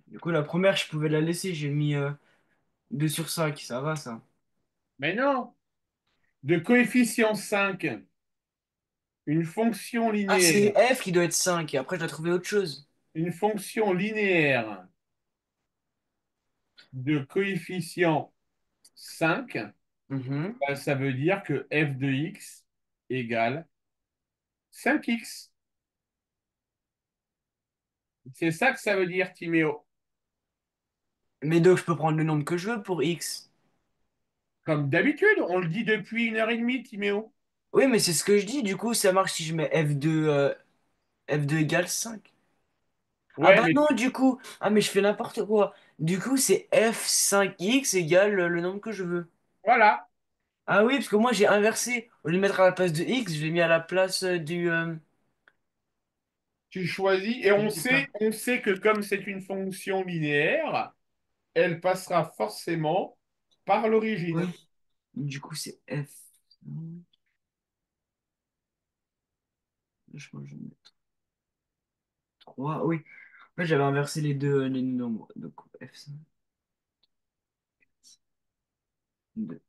Du coup, la première, je pouvais la laisser. J'ai mis. 2 sur 5, ça va ça. Mais non, de coefficient 5, une fonction Ah, linéaire, c'est f qui doit être 5 et après je dois trouver autre chose. une fonction linéaire de coefficient 5, Mhm. ben, ça veut dire que f de x égale 5x. C'est ça que ça veut dire, Timéo. Mais donc je peux prendre le nombre que je veux pour x. Comme d'habitude, on le dit depuis 1 heure et demie, Timéo. Oui, mais c'est ce que je dis, du coup ça marche si je mets f2 égale 5. Ah Ouais, bah mais non, du coup, ah mais je fais n'importe quoi. Du coup c'est f5x égale le nombre que je veux. voilà, Ah oui, parce que moi j'ai inversé. Au lieu de mettre à la place de x, je l'ai mis à la place du... tu choisis et je sais pas. on sait que comme c'est une fonction linéaire, elle passera forcément par Oui. l'origine. Du coup c'est f. Je pense que je vais mettre 3. Oui. En fait, j'avais inversé les nombres. Donc f5. 2.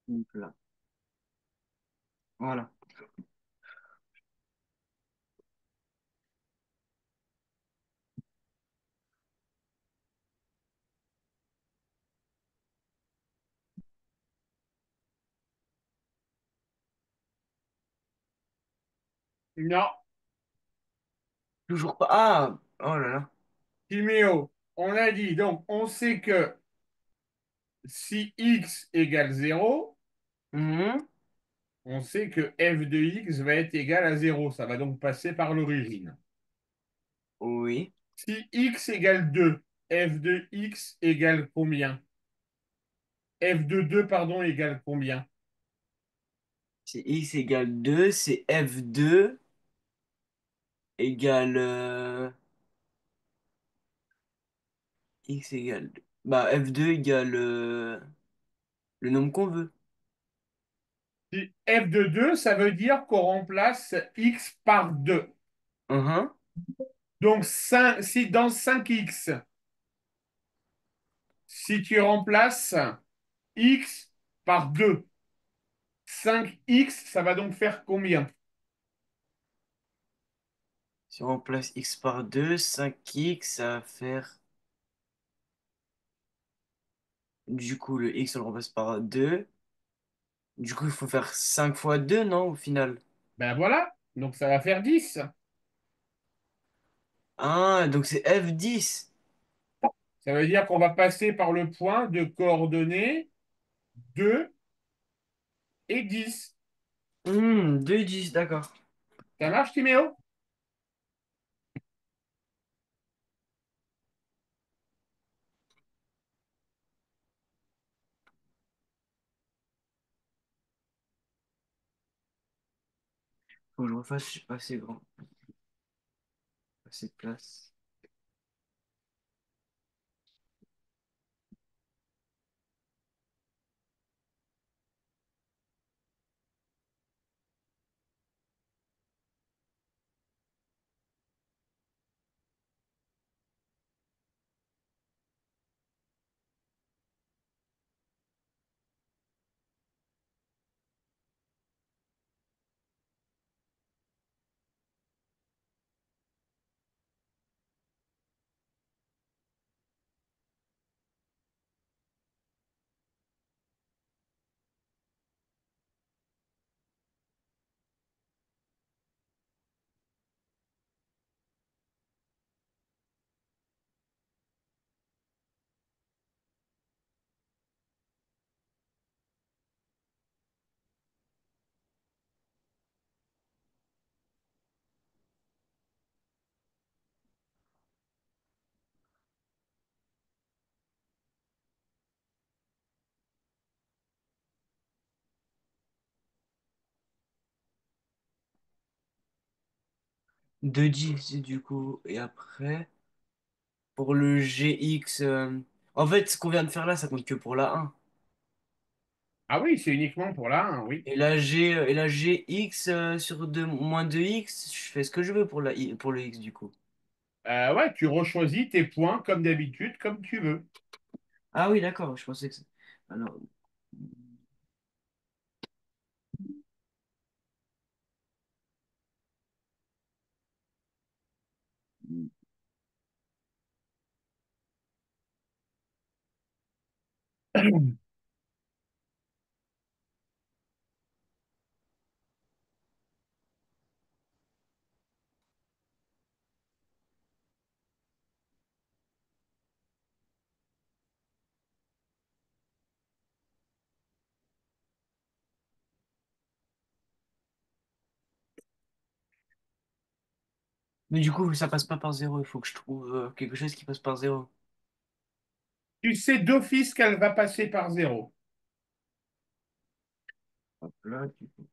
Donc là. Voilà. Non, Toujours pas. Ah! Oh là là. Timéo, on a dit, donc on sait que si x égale 0, Mhm. on sait que f de x va être égal à 0. Ça va donc passer par l'origine. Oui. Si x égale 2, f de x égale combien? F de 2, pardon, égale combien? C'est x égale 2. C'est f2 égale... x égale... Bah, f2 égale le nombre qu'on veut. Si f de 2, ça veut dire qu'on remplace x par 2. Mhm. Donc, si dans 5x, si tu remplaces x par 2, 5x, ça va donc faire combien? Si on remplace x par 2, 5x, ça va faire... Du coup, le x, on le remplace par 2. Du coup, il faut faire 5 fois 2, non, au final? Ben voilà, donc ça va faire 10. Ah, donc c'est f10. Ça veut dire qu'on va passer par le point de coordonnées 2 et 10. 2 10, d'accord. Ça marche, Timéo? Faut que je refasse, je suis pas assez grand. Pas assez de place. 2,10 du coup. Et après, pour le GX, en fait, ce qu'on vient de faire là, ça compte que pour la 1. Ah oui, c'est uniquement pour la 1, oui. Et la GX sur moins 2X, je fais ce que je veux pour pour le X du coup. Ouais, tu rechoisis tes points comme d'habitude, comme tu veux. Ah oui, d'accord, je pensais que ça. Alors. Mais du coup, ça passe pas par zéro. Il faut que je trouve quelque chose qui passe par zéro. Tu sais d'office qu'elle va passer par zéro. Hop là, du coup.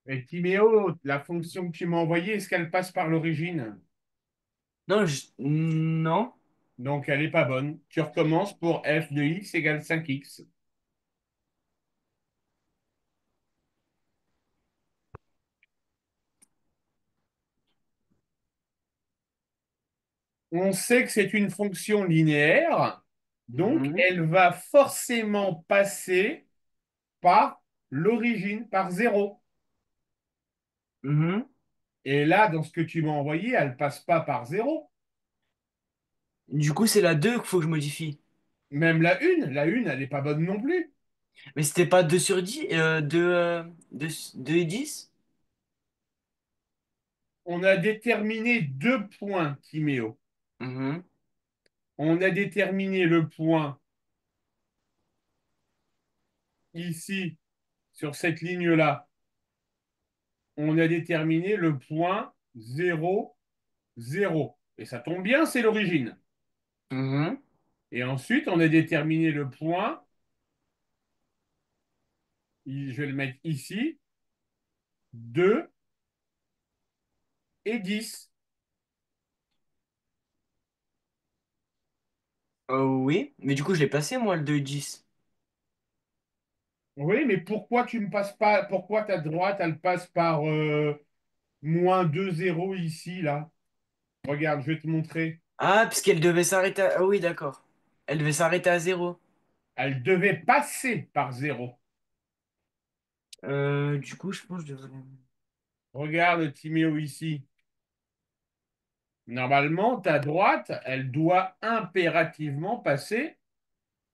Et Timéo, la fonction que tu m'as envoyée, est-ce qu'elle passe par l'origine? Non, non. Donc, elle n'est pas bonne. Tu recommences pour f de x égale 5x. On sait que c'est une fonction linéaire, donc Mhm, elle va forcément passer par l'origine, par zéro. mhm. Et là, dans ce que tu m'as envoyé, elle passe pas par zéro. Du coup, c'est la 2 qu'il faut que je modifie. Même la une, elle n'est pas bonne non plus. Mais c'était pas 2 sur 10, 2 et 10. On a déterminé deux points, Timéo. Mhm, On a déterminé le point ici, sur cette ligne-là. On a déterminé le point 0, 0. Et ça tombe bien, c'est l'origine. mhm, Et ensuite, on a déterminé le point, je vais le mettre ici, 2 et 10. oui, mais du coup, je l'ai passé, moi, le 2 et 10. Oui, mais pourquoi tu me passes pas, pourquoi ta droite, elle passe par moins 2 0 ici, là? Regarde, je vais te montrer. Ah, puisqu'elle devait s'arrêter à... Ah oui, d'accord. Elle devait s'arrêter à zéro. Elle devait passer par zéro. Du coup, je pense que je devrais... Regarde, Timéo, ici. Normalement, ta droite, elle doit impérativement passer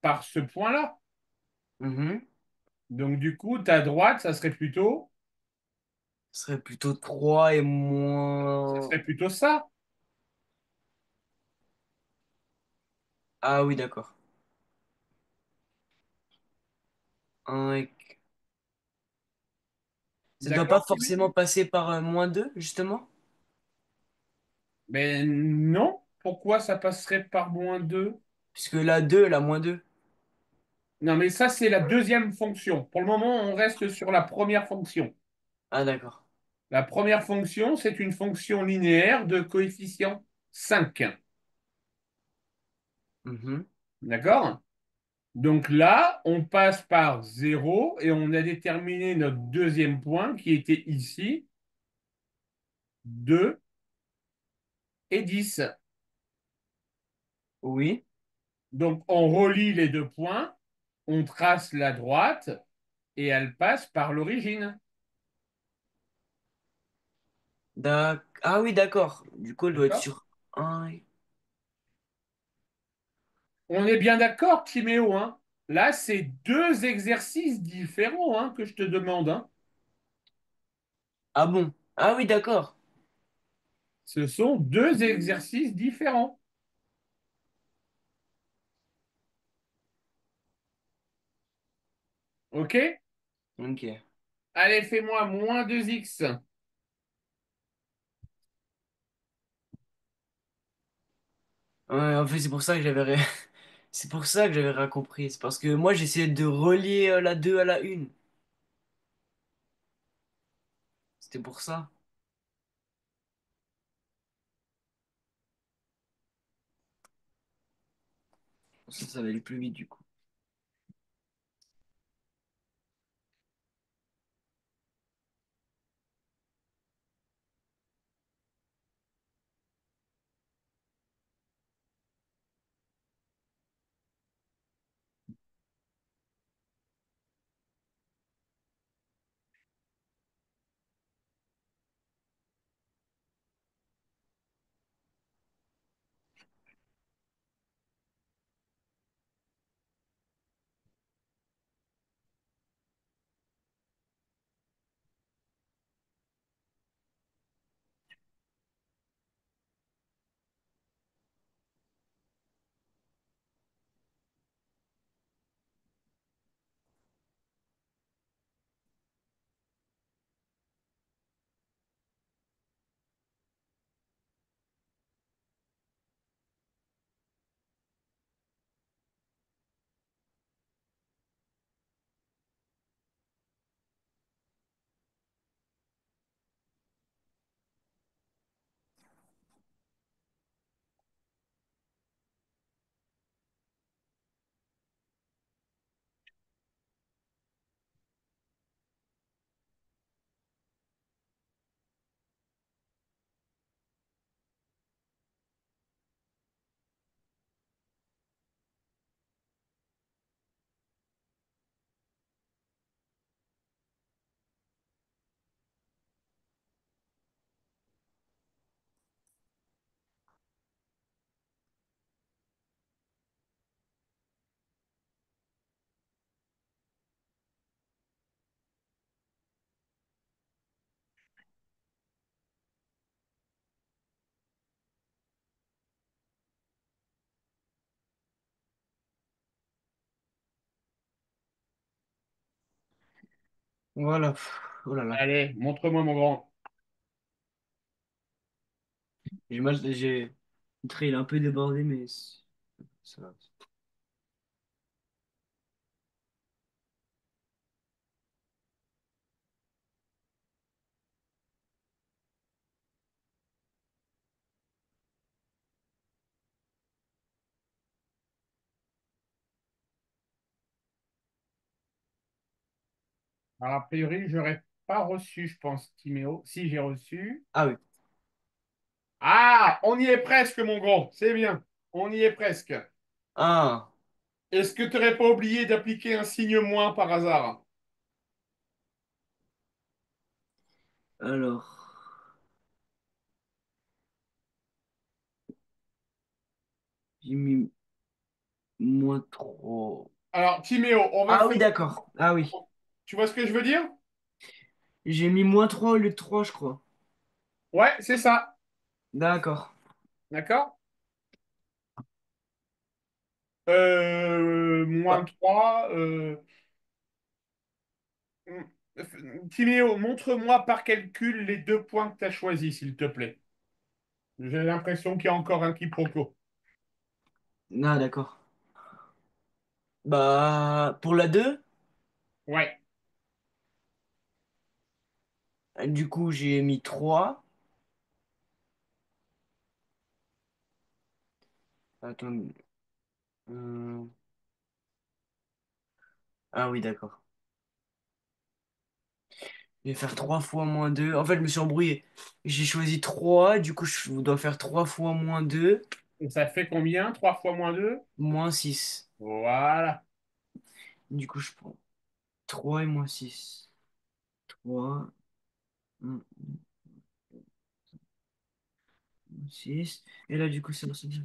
par ce point-là. Mhm. Donc, du coup, ta droite, Ce serait plutôt 3 et ça moins... serait plutôt ça. Ah oui, d'accord. Un et... Ça doit pas D'accord, forcément Timéo? passer par moins 2 justement? Mais non. Pourquoi ça passerait par moins 2? Puisque la 2 la moins 2. Non, mais ça, c'est la deuxième fonction. Pour le moment, on reste sur la première fonction. Ah d'accord. La première fonction, c'est une fonction linéaire de coefficient 5. Mhm. D'accord? Donc là, on passe par 0 et on a déterminé notre deuxième point qui était ici, 2 et 10. Oui. Donc on relie les deux points, on trace la droite et elle passe par l'origine. Ah oui, d'accord. Du coup, elle doit être D'accord? sur un. On est bien d'accord, Timéo, hein? Là, c'est deux exercices différents, hein, que je te demande, hein. Ah bon? Ah oui, d'accord. Ce sont deux exercices différents. OK? Ok. Allez, fais-moi moins 2x. Ouais, en fait, c'est pour ça que c'est pour ça que j'avais rien compris. C'est parce que moi, j'essayais de relier la 2 à la une. C'était pour ça. Ça va aller plus vite, du coup. Voilà. Oh là là. Allez, montre-moi mon grand. Le trait, il est un peu débordé, mais ça va. Alors, a priori, je n'aurais pas reçu, je pense, Timéo. Si j'ai reçu. Ah oui. Ah, on y est presque, mon grand. C'est bien. On y est presque. Ah. Est-ce que tu n'aurais pas oublié d'appliquer un signe moins par hasard? Alors. J'ai mis moins trop. Alors, Timéo, on va Ah oui, faire. d'accord. Ah oui. Tu vois ce que je veux dire? J'ai mis moins 3 au lieu de 3 je crois. Ouais, c'est ça. D'accord. D'accord? Moins Bah, 3. Timéo, montre-moi par calcul les deux points que tu as choisis, s'il te plaît. J'ai l'impression qu'il y a encore un quiproquo. ah, d'accord. Bah, pour la 2 Ouais. Du coup, j'ai mis 3. Attends. euh, Ah oui, d'accord. Je vais faire 3 fois moins 2. En fait, je me suis embrouillé. J'ai choisi 3. Du coup, je dois faire 3 fois moins 2. Et ça fait combien? 3 fois moins 2. Moins 6. Voilà. Du coup, je prends 3 et moins 6. 3, 6. Et là, du coup, c'est aussi bien.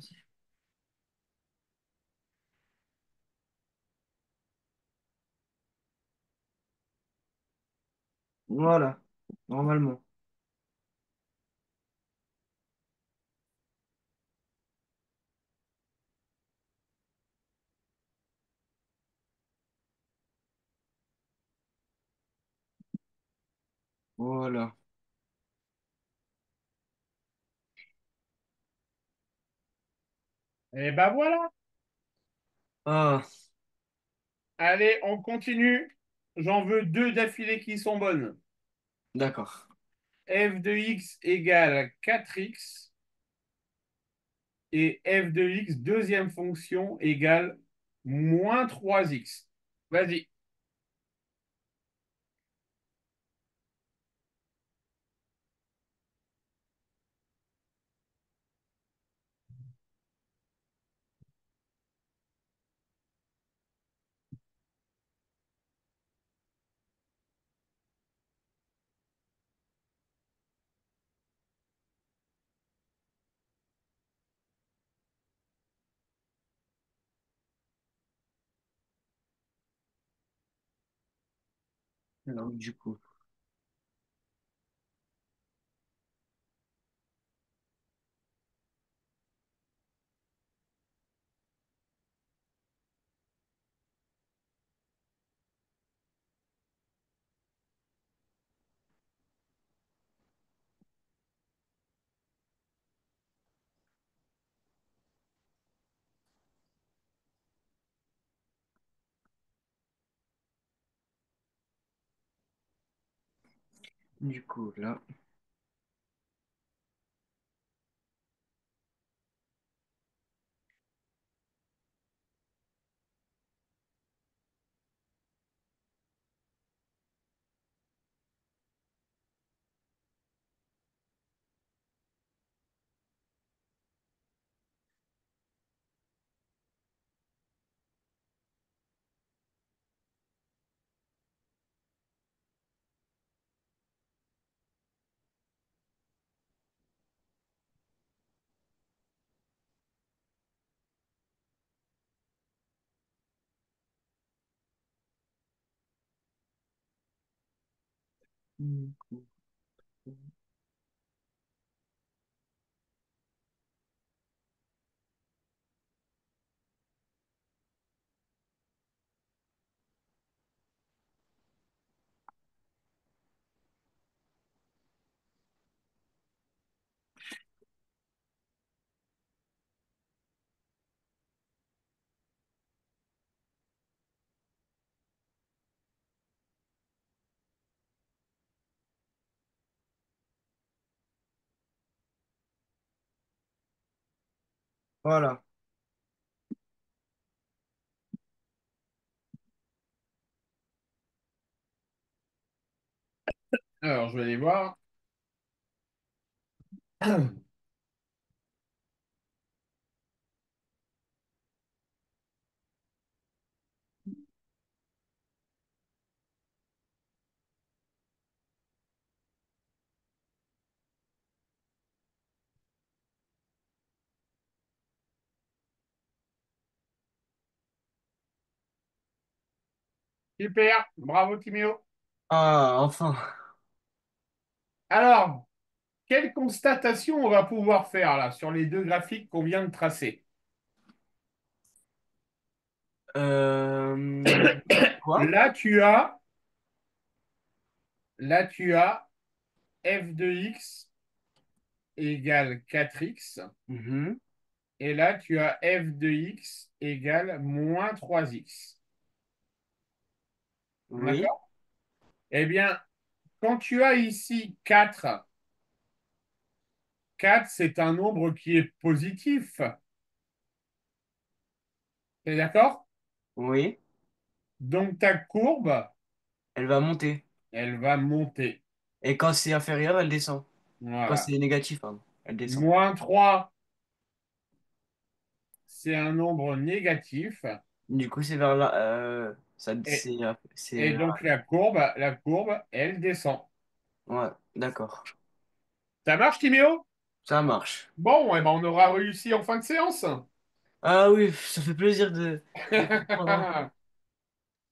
Voilà. Normalement. Voilà. Et ben voilà. Ah, Allez, on continue. J'en veux deux d'affilée qui sont bonnes. d'accord. F de x égale 4x et f de x, deuxième fonction, égale moins 3x. Vas-y. Donc, du coup. Du coup, là. Voilà. Alors, je vais aller voir. Super, bravo Timéo. Ah, enfin. Alors, quelle constatation on va pouvoir faire là sur les deux graphiques qu'on vient de tracer? Euh... Quoi? Là, tu as, là, tu as f de x égale 4x Mhm. et là, tu as f de x égale moins 3x. Oui. D'accord? Eh bien, Quand tu as ici 4, 4 c'est un nombre qui est positif. T'es d'accord? Oui, Donc ta courbe, elle va monter. elle va monter. Et quand c'est inférieur, elle descend. Quand Voilà. c'est négatif, pardon, elle descend. -3, c'est un nombre négatif. Du coup, c'est vers là. Ça, Et, c'est et donc la courbe, elle descend. ouais, d'accord. Ça marche, Timéo? Ça marche. Bon, eh ben, on aura réussi en fin de séance. Ah oui, ça fait plaisir de comprendre un peu.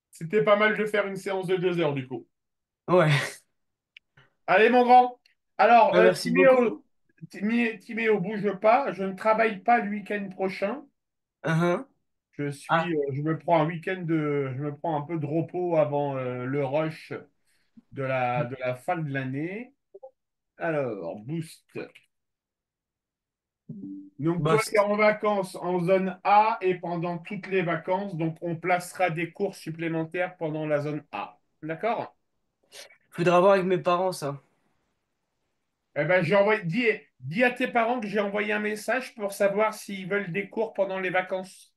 C'était pas mal de faire une séance de 2 heures, du coup. Ouais, Allez, mon grand. Alors, bah, merci beaucoup. Timéo, bouge pas. Je ne travaille pas le week-end prochain. Uhum. Ah, Je me prends un peu de repos avant le rush de la fin de l'année. Alors, boost. Donc, toi, tu es boss. en vacances en zone A et pendant toutes les vacances. Donc, on placera des cours supplémentaires pendant la zone A. D'accord? Faudra voir avec mes parents, ça. Eh ben, dis à tes parents que j'ai envoyé un message pour savoir s'ils veulent des cours pendant les vacances.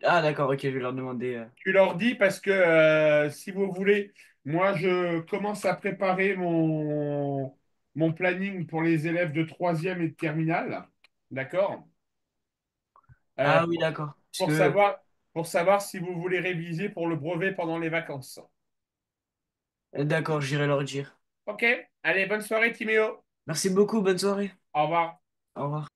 Ah, d'accord, ok, je vais leur demander. Tu leur dis parce que si vous voulez, moi je commence à préparer mon planning pour les élèves de troisième et de terminale. D'accord? Euh, Ah oui, d'accord. Parce pour que, savoir, pour savoir si vous voulez réviser pour le brevet pendant les vacances. d'accord, j'irai leur dire. Ok? Allez, bonne soirée, Timéo. Merci beaucoup, bonne soirée. Au revoir. Au revoir.